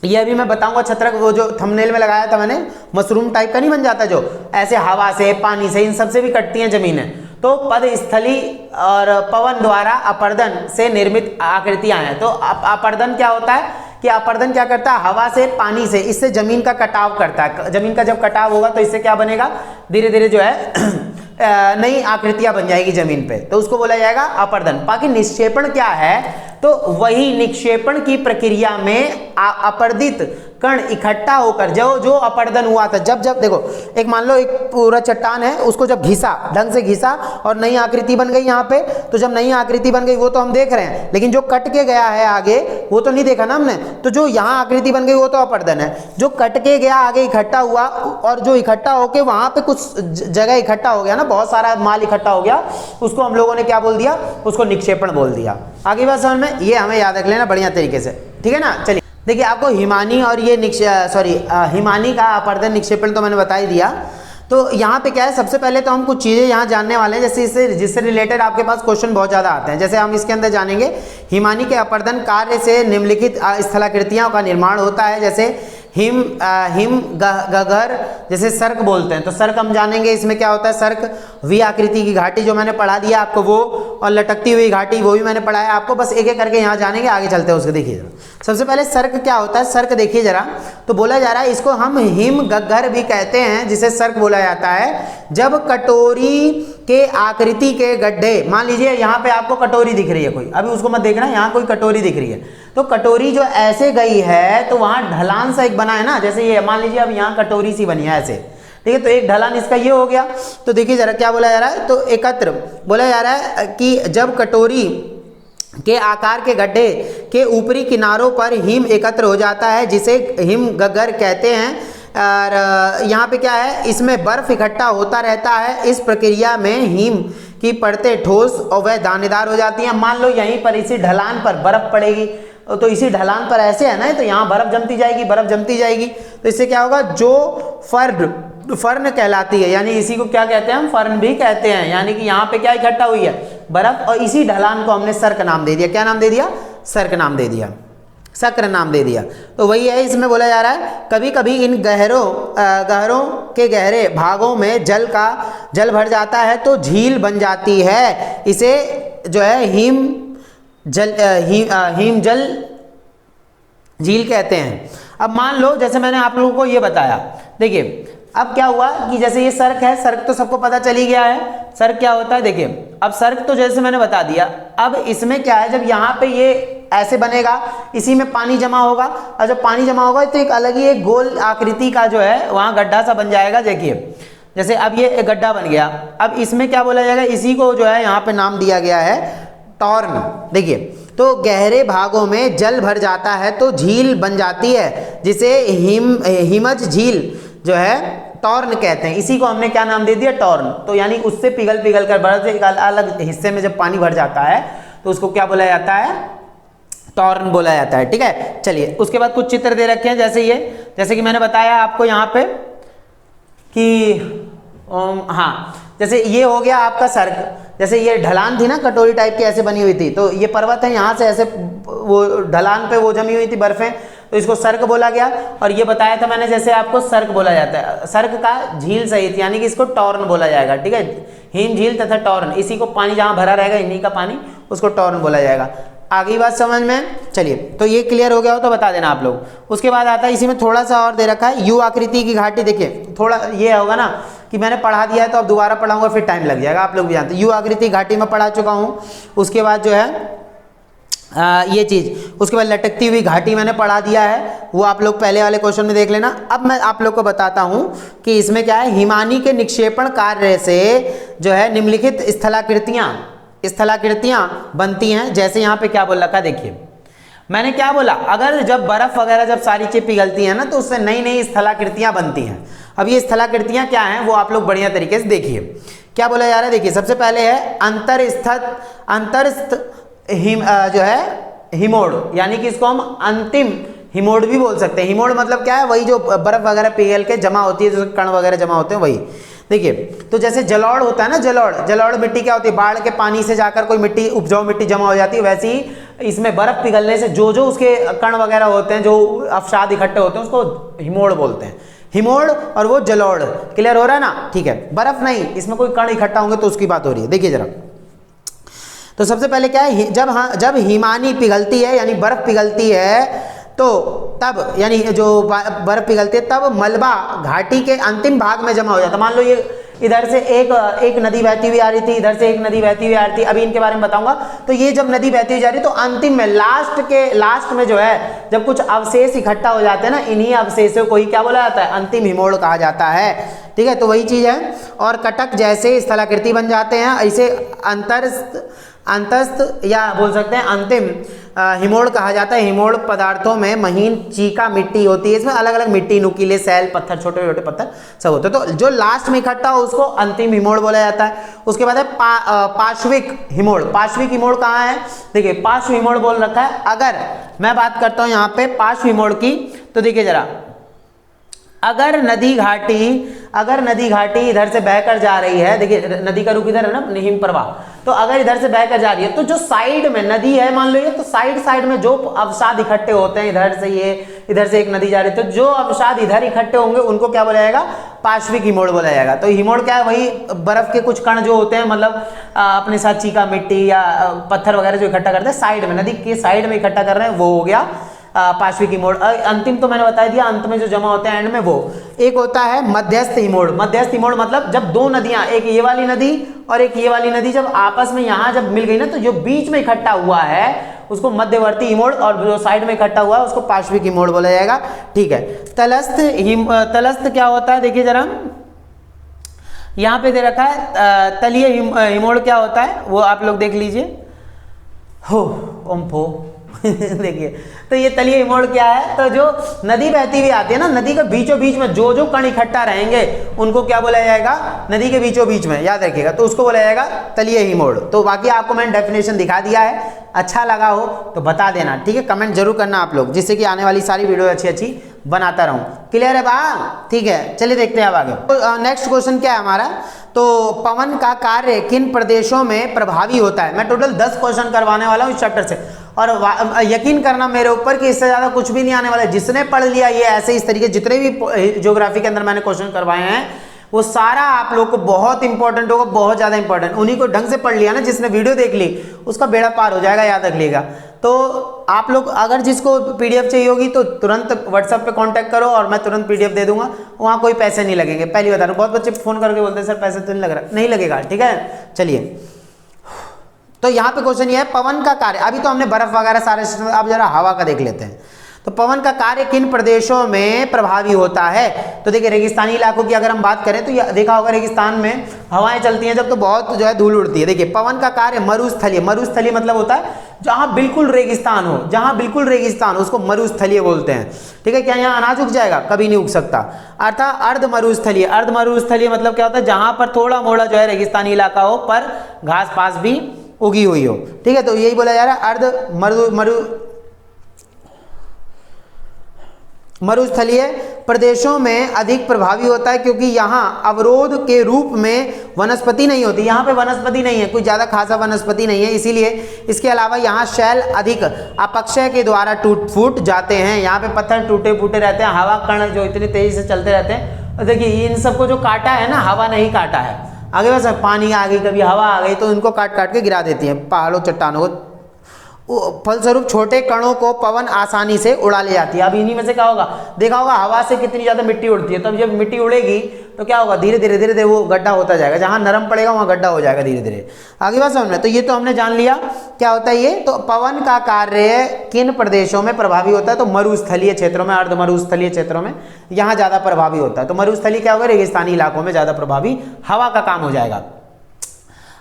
ये अभी मैं बताऊंगा। छत्रक वो जो थंबनेल में लगाया था मैंने, मशरूम टाइप का नहीं बन जाता, जो ऐसे हवा से, पानी से, इन सब से भी कटती हैं जमीनें। तो पदस्थली और पवन द्वारा अपर्दन से निर्मित आकृतियां हैं। तो अपर्दन क्या होता है कि अपर्दन क्या करता है, हवा से, पानी से, इससे जमीन का कटाव करता है। जमीन का जब कटाव होगा तो इससे क्या बनेगा, धीरे धीरे जो है नई आकृतियां बन जाएगी जमीन पे, तो उसको बोला जाएगा अपर्दन। बाकी निक्षेपण क्या है, तो वही निक्षेपण की प्रक्रिया में अपर्दित कण इकट्ठा होकर जो अपर्दन हुआ था, जब देखो एक मान लो एक पूरा चट्टान है, उसको जब घिसा, ढंग से घिसा और नई आकृति बन गई यहाँ पे, तो जब नई आकृति बन गई वो तो हम देख रहे हैं, लेकिन जो कट के गया है आगे वो तो नहीं देखा ना हमने, तो जो यहाँ आकृति बन गई वो तो अपर्दन है। जो कट के गया आगे इकट्ठा हुआ, और जो इकट्ठा होके वहां पे कुछ जगह इकट्ठा हो गया ना, बहुत सारा माल इकट्ठा हो गया, उसको हम लोगों ने क्या बोल दिया, उसको निक्षेपण बोल दिया। आगे बात समझ में, ये हमें याद रख लेना बढ़िया तरीके से, ठीक है ना। चलिए देखिए, आपको हिमानी और ये हिमानी का अपर्दन निक्षेपण तो मैंने बता ही दिया। तो यहाँ पे क्या है, सबसे पहले तो हम कुछ चीज़ें यहाँ जानने वाले हैं, जैसे जिससे रिलेटेड आपके पास क्वेश्चन बहुत ज़्यादा आते हैं। जैसे हम इसके अंदर जानेंगे हिमानी के अपर्दन कार्य से निम्नलिखित स्थलाकृतियों का निर्माण होता है, जैसे हिम गगर, जैसे सर्क बोलते हैं, तो सर्क हम जानेंगे इसमें क्या होता है। सर्क वी आकृति की घाटी जो मैंने पढ़ा दिया आपको वो, और लटकती हुई घाटी वो भी मैंने पढ़ाया आपको, बस एक एक करके यहाँ जानेंगे, आगे चलते हैं उसको। देखिए जरा सबसे पहले सर्क क्या होता है। सर्क देखिए जरा, तो बोला जा रहा है इसको हम हिम गग्गर भी कहते हैं, जिसे सर्क बोला जाता है। जब कटोरी के आकृति के गड्ढे, मान लीजिए यहाँ पे आपको कटोरी दिख रही है कोई, अभी उसको मत देखना, यहाँ कोई कटोरी दिख रही है, तो कटोरी जो ऐसे गई है तो वहां ढलान सा एक बना है ना, जैसे ये मान लीजिए अब यहाँ कटोरी सी बनी है ऐसे, ठीक है, तो एक ढलान इसका ये हो गया। तो देखिए जरा क्या बोला जा रहा है, तो एकत्र बोला जा रहा है कि जब कटोरी के आकार के गड्ढे के ऊपरी किनारों पर हिम एकत्र हो जाता है, जिसे हिम गग्गर कहते हैं। और यहाँ पे क्या है, इसमें बर्फ इकट्ठा होता रहता है। इस प्रक्रिया में हिम की परतें ठोस और वह दानेदार हो जाती हैं। मान लो यहीं पर इसी ढलान पर बर्फ पड़ेगी, तो इसी ढलान पर ऐसे है ना, तो यहाँ बर्फ जमती जाएगी, बर्फ जमती जाएगी, तो इससे क्या होगा, जो फर्न कहलाती है, यानी इसी को क्या कहते हैं हम, फर्न भी कहते हैं, यानी कि यहाँ पे क्या इकट्ठा हुई है, बर्फ, और इसी ढलान को हमने सर्क नाम दे दिया। क्या नाम दे दिया, सर्क नाम दे दिया, सक्र नाम दे दिया। तो वही है, इसमें बोला जा रहा है कभी कभी इन गहरों के गहरे भागों में जल भर जाता है तो झील बन जाती है। इसे जो है हिम जल झील कहते हैं। अब मान लो जैसे मैंने आप लोगों को ये बताया, देखिए अब क्या हुआ कि जैसे ये सर्क है, सर्क तो सबको पता चली गया है, सर्क क्या होता है। देखिए अब सर्क तो जैसे मैंने बता दिया, अब इसमें क्या है, जब यहाँ पे ये ऐसे बनेगा, इसी में पानी जमा होगा, और जब पानी जमा होगा तो एक अलग ही एक गोल आकृति का जो है वहाँ गड्ढा सा बन जाएगा। देखिए जैसे अब ये एक गड्ढा बन गया, अब इसमें क्या बोला जाएगा, इसी को जो है यहाँ पे नाम दिया गया है टॉर्न। देखिए तो गहरे भागों में जल भर जाता है तो झील बन जाती है, जिसे हिमज झील जो है टॉर्न कहते हैं। इसी को हमने क्या नाम दे दिया, टॉर्न। तो यानी उससे पिघल कर बर्फ से एक अलग हिस्से में जब पानी भर जाता है तो उसको क्या बोला जाता है, टॉर्न बोला जाता है। ठीक है, चलिए उसके बाद कुछ चित्र दे रखे हैं, जैसे कि मैंने बताया आपको यहाँ पे कि हाँ, जैसे ये हो गया आपका सर्क। जैसे ये ढलान थी ना कटोरी टाइप की ऐसे बनी हुई थी, तो ये पर्वत है, यहाँ से ऐसे वो ढलान पे वो जमी हुई थी बर्फें, तो इसको सर्क बोला गया। और ये बताया था मैंने जैसे आपको सर्क बोला जाता है, सर्क का झील सहित, यानी कि इसको टॉर्न बोला जाएगा। ठीक है, हिम झील तथा टॉर्न, इसी को पानी जहाँ भरा रहेगा इन्हीं का पानी, उसको टॉर्न बोला जाएगा। आगे बात समझ में, चलिए तो ये क्लियर हो गया हो तो बता देना आप लोग। उसके बाद आता है इसी में थोड़ा सा और दे रखा है, यू आकृति की घाटी। देखिए थोड़ा ये होगा ना कि मैंने पढ़ा दिया है तो अब दोबारा पढ़ाऊंगा फिर टाइम लग जाएगा, आप लोग भी जानते हैं। यू आकृति घाटी में पढ़ा चुका हूँ। उसके बाद जो है ये चीज़, उसके बाद लटकती हुई घाटी मैंने पढ़ा दिया है, वो आप लोग पहले वाले क्वेश्चन में देख लेना। अब मैं आप लोग को बताता हूँ कि इसमें क्या है, हिमानी के निक्षेपण कार्य से जो है निम्नलिखित स्थलाकृतियां बनती हैं। जैसे यहाँ पे क्या बोल रखा, देखिए मैंने क्या बोला, अगर जब बर्फ वगैरह जब सारी चीज़ पिघलती हैं ना तो उससे नई नई स्थलाकृतियां बनती हैं। अब ये स्थलाकृतियां क्या हैं वो आप लोग बढ़िया तरीके से देखिए क्या बोला जा रहा है। देखिए सबसे पहले है अंतरस्थ जो है हिमोड़, यानी कि इसको हम अंतिम हिमोड़ भी बोल सकते हैं। हिमोड़ मतलब क्या है, वही जो बर्फ वगैरह पिघल के जमा होती है, जो कण वगैरह जमा होते हैं वही। देखिए तो जैसे जलोढ़ होता है ना, जलोढ़ मिट्टी क्या होती है, बाढ़ के पानी से जाकर कोई मिट्टी, उपजाऊ मिट्टी जमा हो जाती है, वैसे ही इसमें बर्फ पिघलने से जो उसके कण वगैरह होते हैं, जो अवसाद इकट्ठे होते हैं, उसको हिमोड़ बोलते हैं। हिमोड़ और वो जलोढ़, क्लियर हो रहा है ना। ठीक है, बर्फ नहीं, इसमें कोई कण इकट्ठा होंगे तो उसकी बात हो रही है। देखिए जरा, तो सबसे पहले क्या है, जब हिमानी पिघलती है यानी बर्फ पिघलती है तो तब, यानी जो बर्फ पिघलती है तब मलबा घाटी के अंतिम भाग में जमा हो जाता है। मान लो ये इधर से एक नदी बहती हुई आ रही थी, इधर से एक नदी बहती हुई आ रही थी, अभी इनके बारे में बताऊंगा। तो ये जब नदी बहती हुई जा रही है तो अंतिम में लास्ट में जो है जब कुछ अवशेष इकट्ठा हो जाते हैं ना, इन्हीं अवशेषों को ही क्या बोला जाता है, अंतिम हिमोड़ कहा जाता है। ठीक है, तो वही चीज है। और कटक जैसे स्थलाकृति बन जाते हैं, ऐसे अंतस्थ या बोल सकते हैं अंतिम हिमोड़ कहा जाता है। हिमोड़ पदार्थों में महीन चीका मिट्टी होती है, इसमें अलग अलग मिट्टी, नुकीले सैल, पत्थर, छोटे छोटे पत्थर सब होते हैं। तो जो लास्ट में इकट्ठा हो उसको अंतिम हिमोड़ बोला जाता है। उसके बाद है पार्श्विक हिमोड़। पार्श्विक हिमोड़ कहाँ है, देखिए पार्श्व हिमोड़ बोल रखा है। अगर मैं बात करता हूं यहाँ पे पार्श्व हिमोड़ की, तो देखिए जरा, अगर नदी घाटी इधर से बहकर जा रही है, देखिए नदी का रुख इधर है ना, हिम प्रवाह, तो अगर इधर से बहकर जा रही है तो जो साइड में नदी है मान लो ये, तो साइड में जो अवसाद इकट्ठे होते हैं, इधर से एक नदी जा रही है, तो जो अवसाद इधर इकट्ठे होंगे उनको क्या बोला जाएगा, पार्श्विक हिमोड़ बोला जाएगा। तो हिमोड़ क्या है, वही बर्फ के कुछ कण जो होते हैं, मतलब अपने साथ चीका मिट्टी या पत्थर वगैरह जो इकट्ठा करते हैं साइड में, नदी के साइड में इकट्ठा कर रहे हैं, वो हो गया पार्श्विक हिमोड़। अंतिम तो मैंने बता दिया, अंत में जो जमा होते हैं एंड में, वो एक होता है मध्यस्थ हिमोड़। मध्यस्थ हिमोड़ मतलब जब दो नदियां, एक ये वाली नदी और एक ये वाली नदी, जब आपस में यहां जब मिल गई ना, तो जो बीच में इकट्ठा हुआ है उसको मध्यवर्ती हिमोड़, और जो साइड में इकट्ठा हुआ है उसको पार्श्विक हिमोड़ बोला जाएगा। ठीक है, तलस्थ क्या होता है, देखिए जरा यहां पे दे रखा है तलीय हिमोड़ क्या होता है, वो आप लोग देख लीजिए। देखिए, तो ये तलीय हिमोड़ क्या है, तो जो नदी बहती हुई आती है ना, नदी के बीचों बीच में जो कण इकट्ठा रहेंगे उनको क्या बोला जाएगा, नदी के बीचों बीच में, याद रखिएगा, तो उसको बोला जाएगा तलीय हिमोड़। तो बाकी आपको मैंने डेफिनेशन दिखा दिया है, अच्छा लगा हो तो बता देना, ठीक है, कमेंट जरूर करना आप लोग, जिससे कि आने वाली सारी वीडियो अच्छी बनाता रहूं। क्लियर है बा, ठीक है, चलिए देखते हैं अब आगे। तो नेक्स्ट क्वेश्चन क्या है हमारा, तो पवन का कार्य किन प्रदेशों में प्रभावी होता है। मैं टोटल 10 क्वेश्चन करवाने वाला हूं इस चैप्टर से, और यकीन करना मेरे ऊपर कि इससे ज्यादा कुछ भी नहीं आने वाला है। जिसने पढ़ लिया ये ऐसे इस तरीके, जितने भी ज्योग्राफी के अंदर मैंने क्वेश्चन करवाए हैं, वो सारा आप लोग को बहुत इंपॉर्टेंट होगा, बहुत ज्यादा इंपॉर्टेंट। उन्हीं को ढंग से पढ़ लिया ना, जिसने वीडियो देख ली उसका बेड़ा पार हो जाएगा, याद रखिएगा। तो आप लोग अगर जिसको पीडीएफ चाहिए होगी तो तुरंत व्हाट्सएप पे कांटेक्ट करो और मैं तुरंत पीडीएफ दे दूंगा, वहां कोई पैसे नहीं लगेंगे, पहली बता रहा हूं। बहुत बच्चे फोन करके बोलते हैं सर पैसे तो नहीं लग रहा, नहीं लगेगा, ठीक है। चलिए, तो यहाँ पे क्वेश्चन ये है, पवन का कार्य, अभी तो हमने बर्फ वगैरह सारे सिस्टम, अब जरा हवा का देख लेते हैं। तो पवन का कार्य किन प्रदेशों में प्रभावी होता है। तो देखिए, रेगिस्तानी इलाकों की अगर हम बात करें तो ये देखा होगा, रेगिस्तान में हवाएं चलती हैं जब, तो बहुत जो है धूल उड़ती है। देखिए, पवन का कार्य मरुस्थलीय, मरुस्थलीय मतलब होता है जहां बिल्कुल रेगिस्तान हो, जहां बिल्कुल रेगिस्तान हो उसको मरुस्थलीय बोलते हैं, ठीक है। क्या यहाँ अनाज उग जाएगा, कभी नहीं उग सकता। अर्थात अर्ध मरुस्थलीय, अर्ध मरुस्थलीय मतलब क्या होता है, जहां पर थोड़ा मोड़ा जो है रेगिस्तानी इलाका हो पर घास पास भी उगी हुई हो, ठीक है। तो यही बोला जा रहा है, अर्ध मरुस्थलीय प्रदेशों में अधिक प्रभावी होता है, क्योंकि यहाँ अवरोध के रूप में वनस्पति नहीं होती, यहाँ पे वनस्पति नहीं है, कोई ज़्यादा खासा वनस्पति नहीं है, इसीलिए इसके अलावा यहाँ शैल अधिक अपक्षय के द्वारा टूट फूट जाते हैं। यहाँ पे पत्थर टूटे फूटे रहते हैं, हवा कण जो इतनी तेजी से चलते रहते हैं। और देखिए, इन सबको जो काटा है ना, हवा नहीं काटा है, आगे बस पानी आ गई, कभी हवा आ गई, तो इनको काट काट के गिरा देती है पहाड़ों चट्टानों को, फलस्वरूप छोटे कणों को पवन आसानी से उड़ा ले जाती है। अब इन्हीं में से क्या होगा, देखा होगा हवा से कितनी ज्यादा मिट्टी उड़ती है, तो अब जब मिट्टी उड़ेगी तो क्या होगा, धीरे धीरे वो गड्ढा होता जाएगा, जहां नरम पड़ेगा वहां गड्ढा हो जाएगा धीरे धीरे। आगे बात समझ में, तो ये तो हमने जान लिया क्या होता है ये। तो पवन का कार्य किन प्रदेशों में प्रभावी होता है, तो मरुस्थलीय क्षेत्रों में, अर्ध मरुस्थलीय क्षेत्रों में यहाँ ज्यादा प्रभावी होता है। तो मरुस्थलीय क्या होगा, रेगिस्तानी इलाकों में ज्यादा प्रभावी हवा का काम हो जाएगा।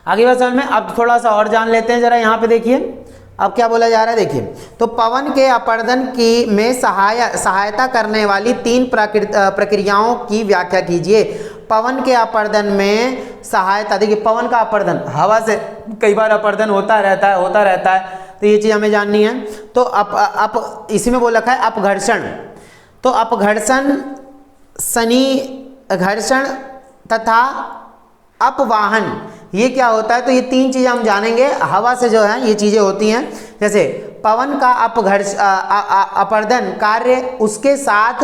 आगे बात समझ में, अब थोड़ा सा और जान लेते हैं जरा, यहाँ पे देखिए अब क्या बोला जा रहा है। देखिए, तो पवन के अपर्दन की में सहायता करने वाली 3 प्रक्रियाओं की व्याख्या कीजिए। पवन के अपर्दन में सहायता, देखिए पवन का अपर्दन, हवा से कई बार अपर्दन होता रहता है, तो ये चीज हमें जाननी है। तो अप इसी में बोल रखा है अपघर्षण, तो अपघर्षण, शनि घर्षण तथा अपवाहन, ये क्या होता है। तो ये 3 चीजें हम जानेंगे, हवा से जो है ये चीजें होती हैं। जैसे पवन का अपर्दन कार्य उसके साथ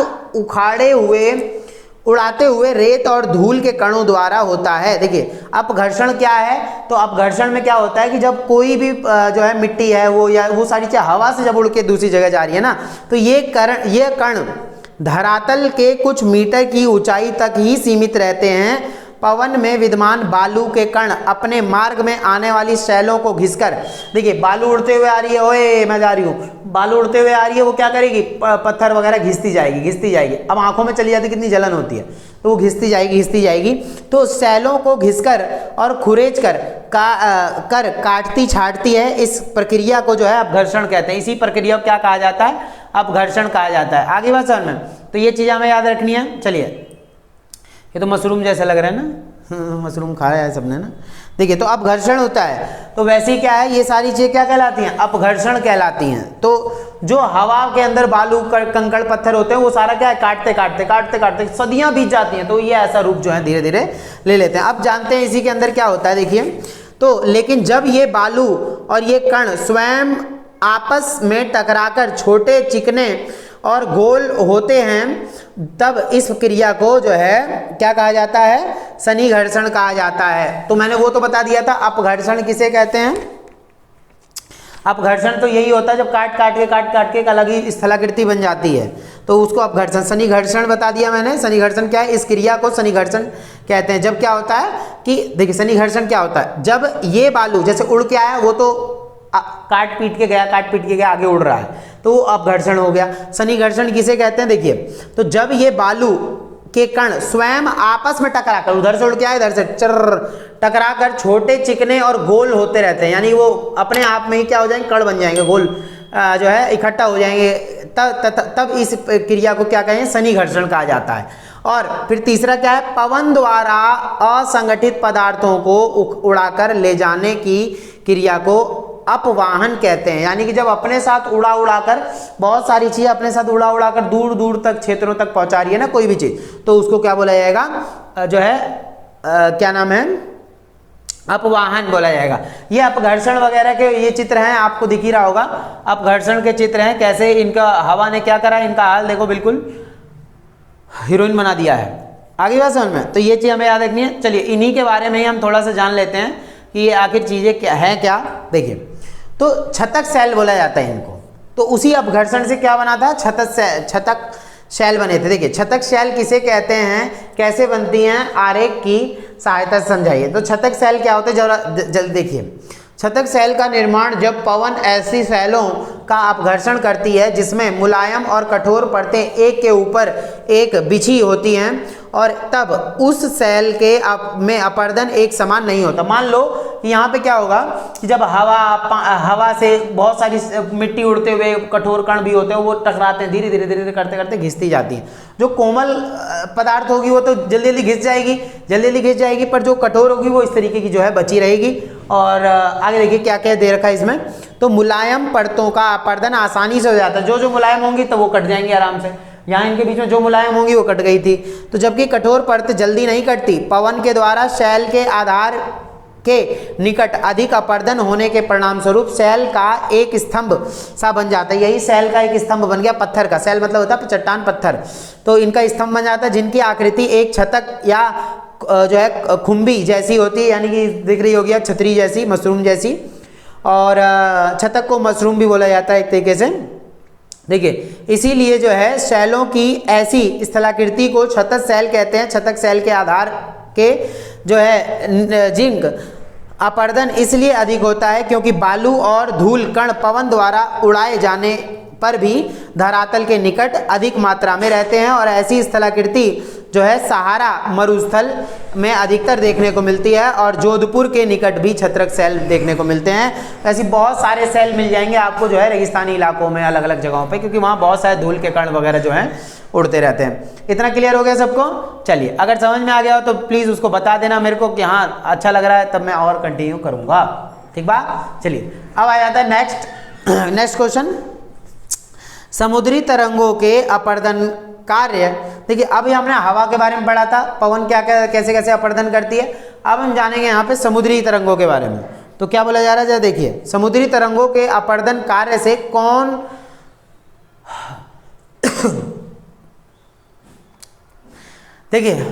उड़ाते हुए रेत और धूल के कणों द्वारा होता है। देखिए, अपघर्षण क्या है, तो अपघर्षण में क्या होता है कि जब कोई भी जो है मिट्टी है वो, या वो सारी चीजें हवा से जब उड़ के दूसरी जगह जा रही है ना, तो ये कण धरातल के कुछ मीटर की ऊंचाई तक ही सीमित रहते हैं, पवन में विद्यमान बालू के कण अपने मार्ग में आने वाली शैलों को घिसकर, देखिए बालू उड़ते हुए आ रही है, ओए मैं जा रही हूँ, बालू उड़ते हुए आ रही है, वो क्या करेगी, पत्थर वगैरह घिसती जाएगी घिसती जाएगी। अब आंखों में चली जाती, कितनी जलन होती है, तो वो घिसती जाएगी। तो शैलों को घिसकर और खुरेच कर काटती छाटती है। इस प्रक्रिया को जो है अपघर्षण कहते हैं। इसी प्रक्रिया को क्या कहा जाता है, अपघर्षण कहा जाता है। आगे बात समझ में, तो ये चीज़ हमें याद रखनी है। चलिए, ये तो मशरूम जैसा लग रहा है ना, मशरूम खाया है सबने ना। देखिए, तो अपघर्षण होता है, तो वैसे ही क्या है, ये सारी चीज़ें क्या कहलाती हैं, अपघर्षण कहलाती हैं। तो जो हवा के अंदर बालू कंकड़ पत्थर होते हैं, वो सारा क्या है, काटते सदियां बीत जाती हैं, तो ये ऐसा रूप जो है धीरे धीरे ले लेते हैं। अब जानते हैं इसी के अंदर क्या होता है। देखिए, तो लेकिन जब ये बालू और ये कण स्वयं आपस में टकराकर छोटे चिकने और गोल होते हैं, तब इस क्रिया को जो है क्या कहा जाता है, सनी घर्षण कहा जाता है। तो मैंने वो तो बता दिया था, अपघर्षण किसे कहते हैं। अपघर्षण तो यही होता है जब काट काट के एक अलग ही स्थलाकृति बन जाती है, तो उसको अपघर्षण। सनी घर्षण बता दिया मैंने। सनी घर्षण क्या है, इस क्रिया को सनी घर्षण कहते हैं। जब क्या होता है कि देखिए, सनी घर्षण क्या होता है, जब ये बालू जैसे उड़ के आया, वो तो काट पीट के गया आगे उड़ रहा है, तो अपघर्षण हो गया। सनी घर्षण किसे कहते हैं, देखिए, तो जब ये बालू के कण स्वयं आपस में टकराकर, उधर से उड़ के आए, इधर से टकराकर छोटे चिकने और गोल होते रहते हैं, यानी वो अपने आप में ही क्या हो जाएंगे, कण बन जाएंगे, गोल जो है इकट्ठा हो जाएंगे, तब इस क्रिया को क्या कहें, सनी घर्षण कहा जाता है। और फिर तीसरा क्या है, पवन द्वारा असंगठित पदार्थों को उड़ाकर ले जाने की क्रिया को अपवाहन कहते हैं। यानी कि जब अपने साथ उड़ाकर बहुत सारी चीजें अपने साथ उड़ाकर दूर दूर तक क्षेत्रों तक पहुंचा रही है ना कोई भी चीज, तो उसको क्या बोला जाएगा, जो है क्या नाम है, अपवाहन बोला जाएगा। ये अपघर्षण वगैरह के ये चित्र हैं, आपको दिख ही रहा होगा, अपघर्षण के चित्र हैं, कैसे इनका हवा ने क्या करा, इनका हाल देखो, बिल्कुल हीरोइन बना दिया है। आगे बात समझ में, तो ये चीज हमें याद रखनी है। चलिए, इन्हीं के बारे में ही हम थोड़ा सा जान लेते हैं कि ये आखिर चीजें क्या है। क्या देखिए, तो छतक शैल बोला जाता है इनको। तो उसी अपघर्षण से क्या बना था, छतक शैल बने थे। देखिए, छतक शैल किसे कहते हैं, कैसे बनती हैं, आरेख की सहायता से समझाइए। तो छतक शैल क्या होते हैं, जरा जल्दी देखिए। छतक शैल का निर्माण जब पवन ऐसी शैलों का अपघर्षण करती है जिसमें मुलायम और कठोर परतें एक के ऊपर एक बिछी होती हैं, और तब उस शैल के में अपर्दन एक समान नहीं होता। मान लो कि यहाँ पे क्या होगा कि जब हवा से बहुत सारी मिट्टी उड़ते हुए कठोर कण भी होते हैं, वो टकराते हैं, धीरे धीरे करते घिसती जाती हैं। जो कोमल पदार्थ होगी वो तो जल्दी घिस जाएगी, पर जो कठोर होगी वो इस तरीके की जो है बची रहेगी। और आगे देखिए क्या क्या दे रखा है इसमें, तो मुलायम परतों का अपर्दन आसानी से हो जाता है। जो मुलायम होंगी तो वो कट जाएंगी आराम से। यहाँ इनके बीच में जो मुलायम होंगी वो कट गई थी। तो जबकि कठोर परत जल्दी नहीं कटती, पवन के द्वारा शैल के आधार के निकट अधिक अपर्दन होने के परिणाम स्वरूप शैल का एक स्तंभ सा बन जाता है। यही शैल का एक स्तंभ बन गया, पत्थर का, शैल मतलब होता है चट्टान पत्थर, तो इनका स्तंभ बन जाता है, जिनकी आकृति एक छतक या जो है खुम्बी जैसी होती है, यानी कि दिख रही होगी छतरी जैसी, मशरूम जैसी। और छतक को मशरूम भी बोला जाता है एक तरीके से। देखिए, इसीलिए जो है शैलों की ऐसी स्थलाकृति को छतक शैल कहते हैं। छतक शैल के आधार के जो है जिंक अपर्दन इसलिए अधिक होता है क्योंकि बालू और धूल कण पवन द्वारा उड़ाए जाने पर भी धरातल के निकट अधिक मात्रा में रहते हैं, और ऐसी स्थलाकृति जो है सहारा मरुस्थल में अधिकतर देखने को मिलती है, और जोधपुर के निकट भी छतक शैल देखने को मिलते हैं। ऐसी बहुत सारे शैल मिल जाएंगे आपको जो है रेगिस्तानी इलाकों में, अलग अलग जगहों पे, क्योंकि वहाँ बहुत सारे धूल के कण वगैरह जो हैं उड़ते रहते हैं। इतना क्लियर हो गया सबको? चलिए, अगर समझ में आ गया हो तो प्लीज़ उसको बता देना मेरे को कि हाँ अच्छा लग रहा है, तब मैं और कंटिन्यू करूँगा। ठीक बा? चलिए, अब आ जाता है नेक्स्ट क्वेश्चन, समुद्री तरंगों के अपर्दन कार्य। देखिए, अभी हमने हवा के बारे में पढ़ा था, पवन क्या कैसे कैसे अपर्दन करती है। अब हम जानेंगे यहाँ पे समुद्री तरंगों के बारे में। तो क्या बोला जा रहा है, देखिए, समुद्री तरंगों के अपर्दन कार्य से कौन देखिए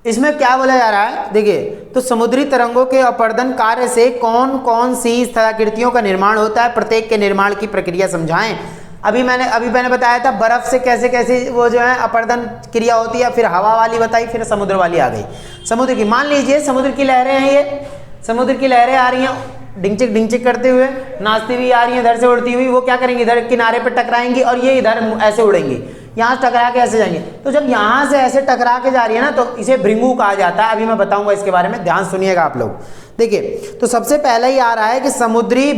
इसमें क्या बोला जा रहा है, देखिए, तो समुद्री तरंगों के अपर्दन कार्य से कौन कौन सी स्थलाकृतियों का निर्माण होता है, प्रत्येक के निर्माण की प्रक्रिया समझाएं। अभी मैंने बताया था बर्फ से कैसे कैसे वो जो है अपर्दन क्रिया होती है, फिर हवा वाली बताई, फिर समुद्र वाली आ गई। समुद्र की मान लीजिए समुद्र की लहरें हैं, ये समुद्र की लहरें आ रही हैं डिंचिक करते हुए, नाचती हुई आ रही हैं इधर से उड़ती हुई। वो क्या करेंगी, इधर किनारे पे टकराएंगी और ये इधर ऐसे उड़ेंगी, यहाँ से टकरा के ऐसे जाएंगे। तो जब यहाँ से ऐसे टकरा के जा रही है ना तो इसे भृंगु कहा जाता है। अभी मैं बताऊंगा इसके बारे में, ध्यान सुनिएगा आप लोग। देखिए तो सबसे पहले ही आ रहा है कि समुद्री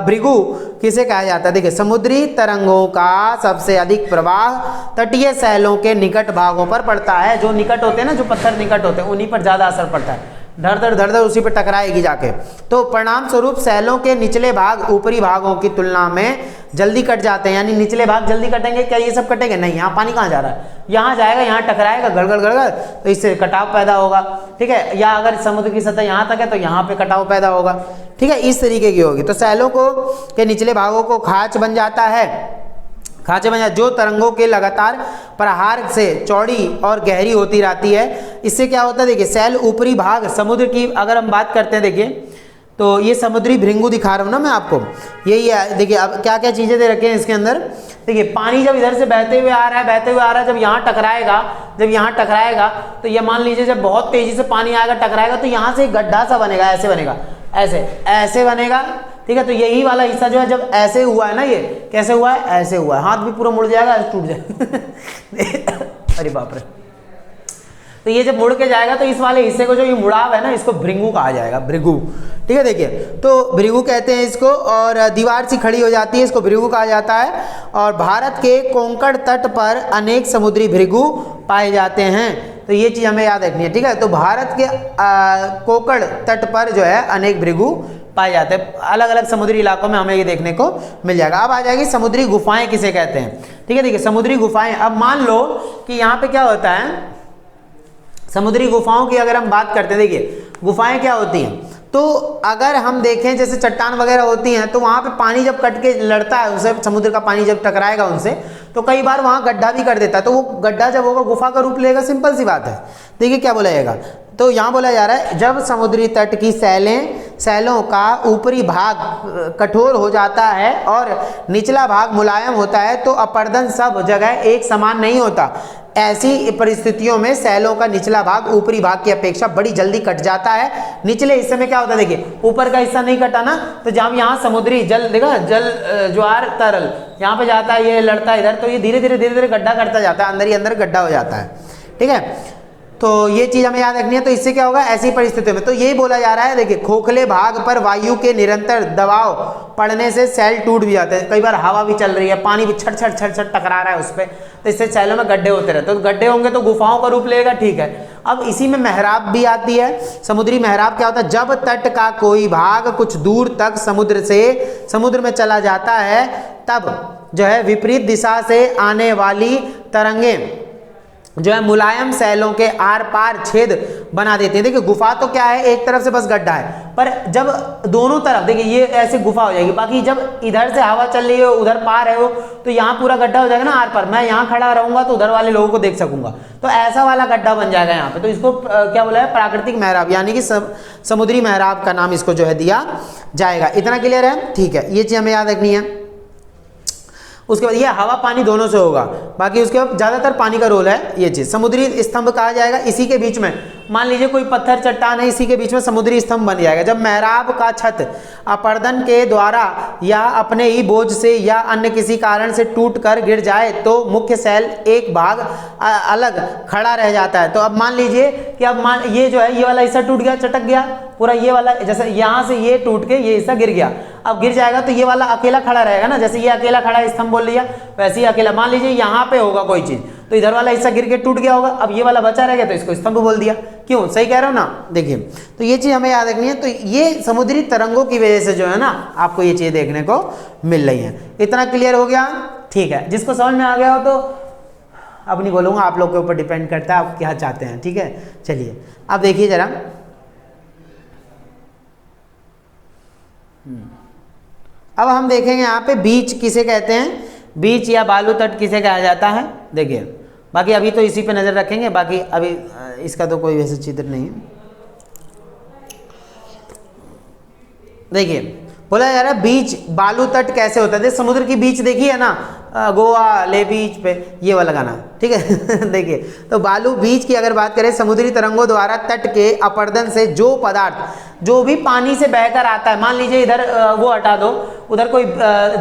भृगु किसे कहा जाता है। देखिए समुद्री तरंगों का सबसे अधिक प्रवाह तटीय सैलों के निकट भागों पर पड़ता है। जो निकट होते हैं ना, जो पत्थर निकट होते हैं, उन्हीं पर ज्यादा असर पड़ता है। धड़ धड़ उसी पर टकराएगी जाके। तो परिणाम स्वरूप सैलों के निचले भाग ऊपरी भागों की तुलना में जल्दी कट जाते हैं। यानी निचले भाग जल्दी कटेंगे, क्या ये सब कटेंगे? नहीं, यहाँ पानी कहाँ जा रहा है, यहाँ जाएगा, यहाँ टकराएगा गड़गड़, तो इससे कटाव पैदा होगा। ठीक है, या अगर समुद्र की सतह यहाँ तक है तो यहाँ पे कटाव पैदा होगा। ठीक है, इस तरीके की होगी। तो सैलों के निचले भागों को खाच बन जाता है, खाचे में जो तरंगों के लगातार प्रहार से चौड़ी और गहरी होती रहती है। इससे क्या होता है, देखिए सैल ऊपरी भाग समुद्र की अगर हम बात करते हैं, देखिए तो ये समुद्री भृंगु दिखा रहा हूँ ना मैं आपको, यही है। देखिए अब क्या क्या चीज़ें दे रखे हैं इसके अंदर। देखिए पानी जब इधर से बहते हुए आ रहा है, जब यहाँ टकराएगा तो ये मान लीजिए जब बहुत तेजी से पानी आएगा टकराएगा तो यहाँ से एक गड्ढा सा बनेगा, ऐसे बनेगा, ऐसे बनेगा। ठीक है, तो यही वाला हिस्सा जो है जब ऐसे हुआ है ना, ये कैसे हुआ है, ऐसे हुआ है, हाथ भी पूरा मुड़ जाएगा, टूट जाएगा अरे बाप रे। तो ये जब मुड़ के जाएगा तो इस वाले हिस्से को जो ये मुड़ाव है ना, इसको भृंगु कहा जाएगा, भृगु। ठीक है, देखिए तो भृगु कहते हैं इसको। और दीवार सी खड़ी हो जाती है, इसको भृगु कहा जाता है। और भारत के कोंकण तट पर अनेक समुद्री भृगु पाए जाते हैं, तो ये चीज़ हमें याद रखनी है। ठीक है, तो भारत के कोंकण तट पर जो है अनेक भृगु पाए जाते हैं। अलग अलग समुद्री इलाकों में हमें ये देखने को मिल जाएगा। अब आ जाएगी समुद्री गुफाएं किसे कहते हैं। ठीक है, देखिए समुद्री गुफाएं, अब मान लो कि यहाँ पे क्या होता है, समुद्री गुफाओं की अगर हम बात करते हैं, देखिए गुफाएं क्या होती हैं। तो अगर हम देखें जैसे चट्टान वगैरह होती हैं, तो वहाँ पे पानी जब कट के लड़ता है उनसे, समुद्र का पानी जब टकराएगा उनसे, तो कई बार वहाँ गड्ढा भी कर देता है। तो वो गड्ढा जब होगा गुफा का रूप लेगा, सिंपल सी बात है। देखिए क्या बोला जाएगा, तो यहाँ बोला जा रहा है जब समुद्री तट की सैलों का ऊपरी भाग कठोर हो जाता है और निचला भाग मुलायम होता है तो अपर्दन सब जगह एक समान नहीं होता। ऐसी परिस्थितियों में सैलों का निचला भाग ऊपरी भाग की अपेक्षा बड़ी जल्दी कट जाता है। निचले हिस्से में क्या होता है, देखिए ऊपर का हिस्सा नहीं कटा ना, तो जब यहाँ समुद्री जल देखा, जल ज्वार तरल यहाँ पे जाता है, ये लड़ता है इधर, तो ये धीरे धीरे गड्ढा करता जाता है, अंदर ही अंदर गड्ढा हो जाता है। ठीक है, तो ये चीज हमें याद रखनी है। तो इससे क्या होगा, ऐसी परिस्थितियों में तो यही बोला जा रहा है, देखिए खोखले भाग पर वायु के निरंतर दबाव पड़ने से सैल टूट भी जाते हैं। कई बार हवा भी चल रही है, पानी भी छट टकरा रहा है उस पर, तो इससे सैलों में गड्ढे होते रहते हैं। तो गड्ढे होंगे तो गुफाओं का रूप लेगा। ठीक है, अब इसी में मेहराब भी आती है। समुद्री मेहराब क्या होता है, जब तट का कोई भाग कुछ दूर तक समुद्र में चला जाता है, तब जो है विपरीत दिशा से आने वाली तरंगें जो है मुलायम सैलों के आर पार छेद बना देते हैं। देखिए गुफा तो क्या है, एक तरफ से बस गड्ढा है, पर जब दोनों तरफ देखिए ये ऐसे गुफा हो जाएगी, बाकी जब इधर से हवा चल रही है उधर पार है वो, तो यहाँ पूरा गड्ढा हो जाएगा ना आर पार। मैं यहाँ खड़ा रहूंगा तो उधर वाले लोगों को देख सकूंगा, तो ऐसा वाला गड्ढा बन जाएगा यहाँ पे। तो इसको क्या बोला है, प्राकृतिक मेहराब, यानी कि समुद्री मेहराब का नाम इसको जो है दिया जाएगा। इतना क्लियर है। ठीक है, ये चीज हमें याद रखनी है। उसके बाद ये हवा पानी दोनों से होगा, बाकी उसके बाद ज्यादातर पानी का रोल है ये चीज। समुद्री स्तंभ कहा जाएगा, इसी के बीच में मान लीजिए कोई पत्थर चट्टान है, इसी के बीच में समुद्री स्तंभ बन जाएगा। जब मेहराब का छत अपर्दन के द्वारा या अपने ही बोझ से या अन्य किसी कारण से टूटकर गिर जाए तो मुख्य सैल एक भाग अलग खड़ा रह जाता है। तो अब मान लीजिए कि अब ये जो है ये वाला हिस्सा टूट गया, चटक गया पूरा, ये वाला जैसे यहाँ से ये टूट के ये हिस्सा गिर गया, अब गिर जाएगा तो ये वाला अकेला खड़ा रहेगा ना, जैसे ये अकेला खड़ा है स्तंभ बोल लिया, वैसे ही अकेला। मान लीजिए यहाँ पे होगा कोई चीज, तो इधर वाला हिस्सा गिर के टूट गया होगा, अब ये वाला बचा रह गया तो इसको स्तंभ बोल दिया। क्यों, सही कह रहे हो ना। देखिए तो ये चीज हमें याद रखनी है। तो ये समुद्री तरंगों की वजह से जो है ना आपको ये चीज देखने को मिल रही है। इतना क्लियर हो गया। ठीक है, जिसको समझ में आ गया हो तो अब नहीं बोलूंगा, आप लोग के ऊपर डिपेंड करता है आप क्या चाहते हैं। ठीक है, चलिए अब देखिए जरा, अब हम देखेंगे यहाँ पे बीच किसे कहते हैं, बीच या बालू तट किसे कहा जाता है। देखिए बाकी अभी तो इसी पे नजर रखेंगे, बाकी अभी इसका तो कोई वैसे चित्र नहीं है। देखिए बोला जा रहा है बीच बालू तट कैसे होता है। समुद्र की बीच देखी है ना, गोवा ले बीच पे, ये वाला गाना, ठीक है। देखिए, तो बालू बीच की अगर बात करें, समुद्री तरंगों द्वारा तट के अपर्दन से जो पदार्थ जो भी पानी से बहकर आता है, मान लीजिए इधर वो हटा दो, उधर कोई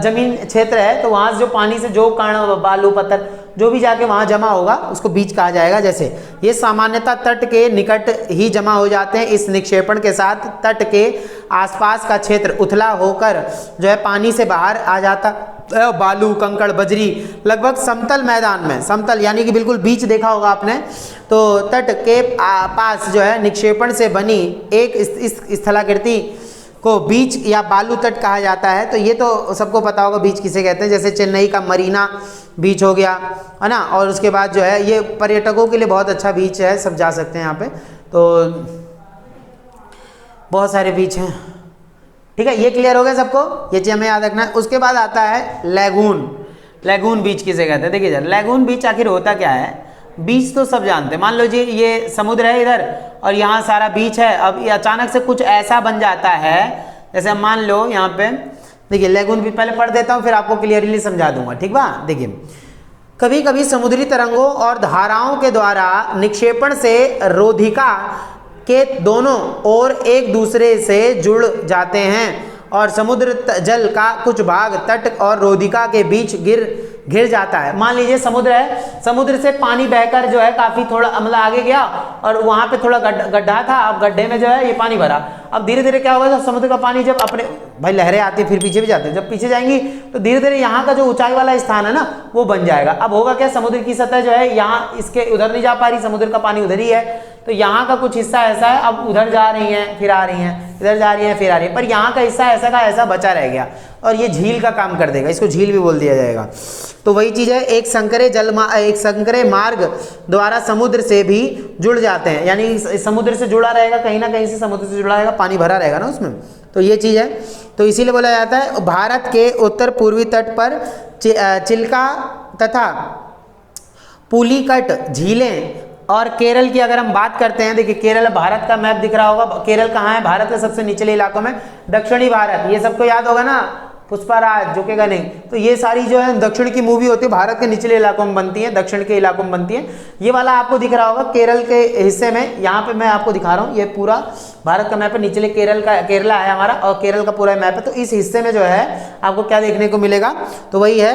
जमीन क्षेत्र है, तो वहां से जो पानी से जो कण बालू पत्थर जो भी जाके वहां जमा होगा उसको बीज कहा जाएगा। जैसे ये सामान्यतः तट के निकट ही जमा हो जाते हैं। इस निक्षेपण के साथ तट के आसपास का क्षेत्र उथला होकर जो है पानी से बाहर आ जाता। बालू कंकड़ बजरी लगभग समतल मैदान में, समतल यानी कि बिल्कुल बीच देखा होगा आपने, तो तट के पास जो है निक्षेपण से बनी एक इस स्थलाकृति को बीच या बालू तट कहा जाता है। तो ये तो सबको पता होगा बीच किसे कहते हैं। जैसे चेन्नई का मरीना बीच हो गया, है ना, और उसके बाद जो है ये पर्यटकों के लिए बहुत अच्छा बीच है, सब जा सकते हैं यहाँ पे, तो बहुत सारे बीच हैं, ठीक है। ये क्लियर हो गया सबको, ये चीज़ हमें याद रखना है। उसके बाद आता है लैगून। लैगून बीच किसे कहते हैं, देखिए लैगून बीच आखिर होता क्या है। बीच तो सब जानते हैं, मान लो जी ये समुद्र है इधर और यहाँ सारा बीच है। अब ये अचानक से कुछ ऐसा बन जाता है, जैसे मान लो यहाँ पे देखिए लैगून बीच, पहले पढ़ देता हूँ फिर आपको क्लियरली समझा दूंगा, ठीक बा। देखिए, कभी कभी समुद्री तरंगों और धाराओं के द्वारा निक्षेपण से रोधिका के दोनों ओर एक दूसरे से जुड़ जाते हैं और समुद्र जल का कुछ भाग तट और रोधिका के बीच घिर जाता है। मान लीजिए समुद्र है, समुद्र से पानी बहकर जो है काफी थोड़ा मतलब आगे गया और वहां पे थोड़ा गड्ढा था, अब गड्ढे में जो है ये पानी भरा। अब धीरे धीरे क्या होगा, जब समुद्र का पानी जब अपने भाई लहरें आती है फिर पीछे भी जाते हैं, जब पीछे जाएंगी तो धीरे धीरे यहाँ का जो ऊंचाई वाला स्थान है ना वो बन जाएगा। अब होगा क्या, समुद्र की सतह जो है यहाँ इसके उधर नहीं जा पा रही, समुद्र का पानी उधर ही है, तो यहाँ का कुछ हिस्सा ऐसा है, अब उधर जा रही है फिर आ रही है, इधर जा रही है फिर आ रही है, पर यहाँ का हिस्सा ऐसा का ऐसा बचा रह गया और ये झील का काम कर देगा, इसको झील भी बोल दिया जाएगा। तो वही चीज है, एक संकरे मार्ग द्वारा समुद्र से भी जुड़ जाते हैं, यानी समुद्र से जुड़ा रहेगा, कहीं ना कहीं से समुद्र से जुड़ा रहेगा, पानी भरा रहेगा ना उसमें, तो ये चीज है। तो इसीलिए बोला जाता है भारत के उत्तर पूर्वी तट पर चिल्का तथा पुलिकट झीलें, और केरल की अगर हम बात करते हैं, देखिए केरल भारत का मैप दिख रहा होगा, केरल कहाँ है, भारत के सबसे निचले इलाकों में, दक्षिणी भारत, ये सबको याद होगा ना, पुष्पाराज झुकेगा नहीं, तो ये सारी जो है दक्षिण की मूवी होती है, भारत के निचले इलाकों में बनती है, दक्षिण के इलाकों में बनती है। ये वाला आपको दिख रहा होगा केरल के हिस्से में, यहाँ पे मैं आपको दिखा रहा हूँ, ये पूरा भारत का मैप है, निचले केरला है हमारा और केरल का पूरा मैप है। तो इस हिस्से में जो है आपको क्या देखने को मिलेगा, तो वही है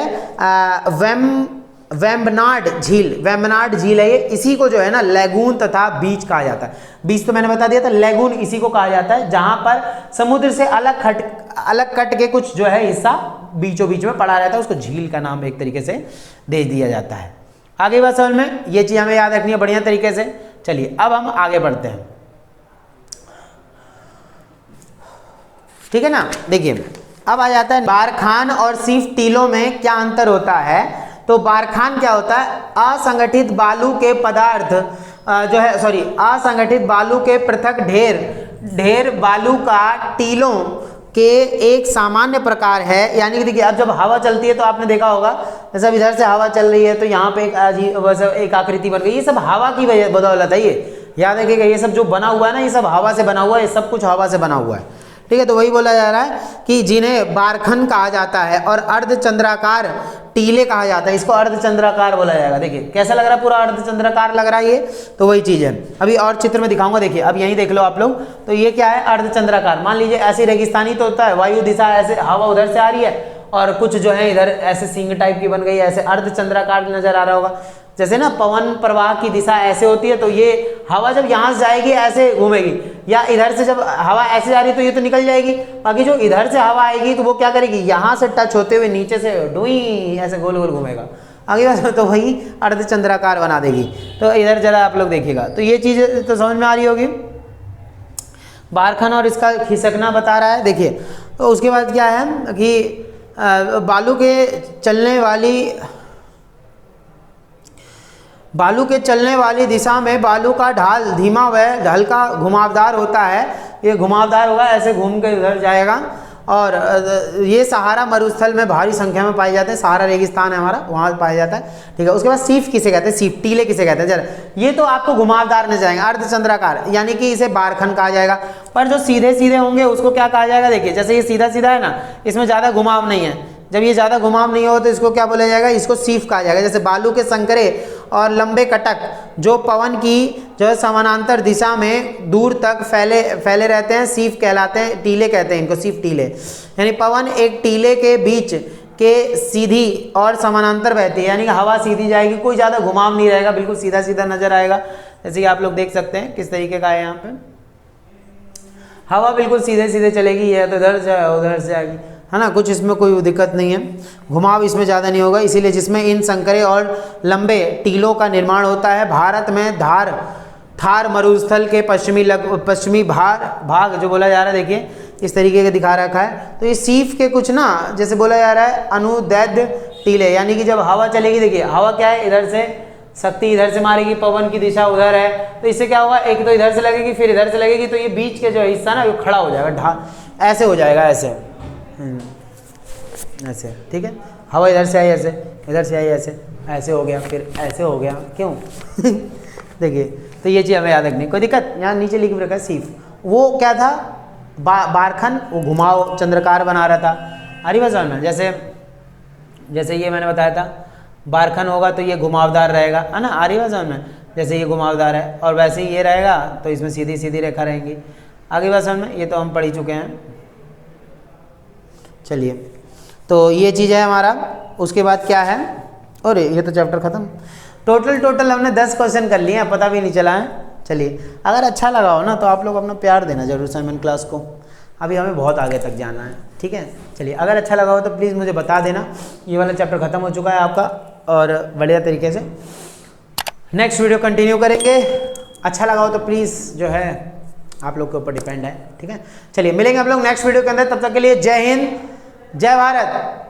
वेम्बनाड झील है ये, इसी को जो है ना लैगून तथा बीच कहा जाता है। बीच तो मैंने बता दिया था, लैगून इसी को कहा जाता है जहां पर समुद्र से अलग कट के कुछ जो है हिस्सा बीचों बीच में पड़ा रहता है, उसको झील का नाम एक तरीके से दे दिया जाता है। आगे बात समझ में, ये चीज हमें याद रखनी है बढ़िया तरीके से। चलिए अब हम आगे बढ़ते हैं, ठीक है ना। देखिए अब आ जाता है बारखान और सीफ टीलों में क्या अंतर होता है। तो बारखान क्या होता है, असंगठित बालू के पदार्थ जो है असंगठित बालू के पृथक ढेर बालू का टीलों के एक सामान्य प्रकार है। यानी कि देखिए अब जब हवा चलती है तो आपने देखा होगा, जैसे इधर से हवा चल रही है तो यहाँ पे एक आकृति बन गई, ये सब हवा की बदौलत है। ये याद रखिएगा, ये सब जो बना हुआ है ना, ये सब हवा से बना हुआ है, ये सब कुछ हवा से बना हुआ है, ठीक है। तो वही बोला जा रहा है कि जिन्हें बारखन कहा जाता है और अर्धचंद्राकार टीले कहा जाता है, इसको अर्धचंद्राकार बोला जाएगा। देखिए कैसा लग रहा है, पूरा अर्धचंद्राकार लग रहा है ये, तो वही चीज है। अभी और चित्र में दिखाऊंगा, देखिए अब यहीं देख लो आप लोग, तो ये क्या है, अर्धचंद्राकार। मान लीजिए ऐसी रेगिस्तानी तो होता है, वायु दिशा ऐसे हवा उधर से आ रही है और कुछ जो है इधर ऐसे सींग टाइप की बन गई है, ऐसे अर्धचंद्राकार नजर आ रहा होगा। जैसे ना पवन प्रवाह की दिशा ऐसे होती है, तो ये हवा जब यहाँ से जाएगी ऐसे घूमेगी, या इधर से जब हवा ऐसे जा रही है तो ये तो निकल जाएगी, बाकी जो इधर से हवा आएगी तो वो क्या करेगी, यहाँ से टच होते हुए नीचे से डुई ऐसे गोल गोल घूमेगा, आगे बात तो वही अर्धचंद्राकार बना देगी। तो इधर जरा आप लोग देखिएगा, तो ये चीज़ तो समझ में आ रही होगी। बारखन और इसका खिसकना बता रहा है। देखिए तो उसके बाद क्या है कि बालू के चलने वाली दिशा में बालू का ढाल धीमा व हल्का घुमावदार होता है। ये घुमावदार होगा, ऐसे घूम के उधर जाएगा और ये सहारा मरुस्थल में भारी संख्या में पाए जाते हैं। सहारा रेगिस्तान है हमारा, वहाँ पाया जाता है, ठीक है। उसके बाद सीफ किसे कहते हैं, सीफ टीले किसे कहते हैं, जरा ये तो आपको घुमावदार नजर आएंगे। अर्धचंद्राकार यानी कि इसे बारखन कहा जाएगा, पर जो सीधे सीधे होंगे उसको क्या कहा जाएगा, देखिए जैसे ये सीधा सीधा है ना, इसमें ज़्यादा घुमाव नहीं है, जब ये ज़्यादा घुमाव नहीं हो तो इसको क्या बोला जाएगा, इसको सीफ कहा जाएगा। जैसे बालू के संकरे और लंबे कटक जो पवन की जो है समानांतर दिशा में दूर तक फैले रहते हैं, सीफ कहलाते हैं, टीले कहते हैं इनको, सीफ टीले। यानी पवन एक टीले के बीच के सीधी और समानांतर बहती है, यानी कि हवा सीधी जाएगी, कोई ज़्यादा घुमाव नहीं रहेगा, बिल्कुल सीधा सीधा नजर आएगा। जैसे कि आप लोग देख सकते हैं किस तरीके का है, यहाँ पे हवा बिल्कुल सीधे सीधे चलेगी, ये तो इधर से उधर से आएगी, है ना, कुछ इसमें कोई दिक्कत नहीं है, घुमाव इसमें ज़्यादा नहीं होगा। इसीलिए जिसमें इन संकरे और लंबे टीलों का निर्माण होता है, भारत में थार मरुस्थल के पश्चिमी भाग जो बोला जा रहा है, देखिए इस तरीके का दिखा रखा है। तो ये सीफ के कुछ ना, जैसे बोला जा रहा है अनुदैर्ध्य टीले, यानी कि जब हवा चलेगी, देखिए हवा क्या है, इधर से शक्ति इधर से मारेगी, पवन की दिशा उधर है, तो इससे क्या होगा, एक तो इधर से लगेगी फिर इधर से लगेगी, तो ये बीच के जो हिस्सा ना वो खड़ा हो जाएगा, ऐसे हो जाएगा, ऐसे ऐसे, ठीक है। हवा इधर से आई ऐसे, इधर से आई ऐसे, ऐसे हो गया, फिर ऐसे हो गया, क्यों देखिए, तो ये चीज़ हमें याद रखनी, कोई दिक्कत। यहाँ नीचे लिख रखा है सीफ, वो क्या था, बारखन, वो घुमाव चंद्रकार बना रहा था। आ रही बात समझ में, जैसे ये मैंने बताया था बारखन होगा तो ये घुमावदार रहेगा, है ना, आ रही बात समझ में, जैसे ये घुमावदार है, और वैसे ही ये रहेगा तो इसमें सीधी सीधी रेखा रहेंगी। आगे बात समझ में, ये तो हम पढ़ ही चुके हैं। चलिए, तो ये चीज़ है हमारा। उसके बाद क्या है, और ये तो चैप्टर ख़त्म। टोटल हमने 10 क्वेश्चन कर लिए हैं, पता भी नहीं चला है। चलिए, अगर अच्छा लगा हो ना तो आप लोग अपना प्यार देना जरूर साइमन क्लास को, अभी हमें बहुत आगे तक जाना है, ठीक है। चलिए, अगर अच्छा लगा हो तो प्लीज़ मुझे बता देना। ये वाला चैप्टर ख़त्म हो चुका है आपका, और बढ़िया तरीके से नेक्स्ट वीडियो कंटिन्यू करेंगे। अच्छा लगा हो तो प्लीज़ जो है आप लोग के ऊपर डिपेंड है, ठीक है। चलिए, मिलेंगे आप लोग नेक्स्ट वीडियो के अंदर, तब तक के लिए जय हिंद, जय भारत।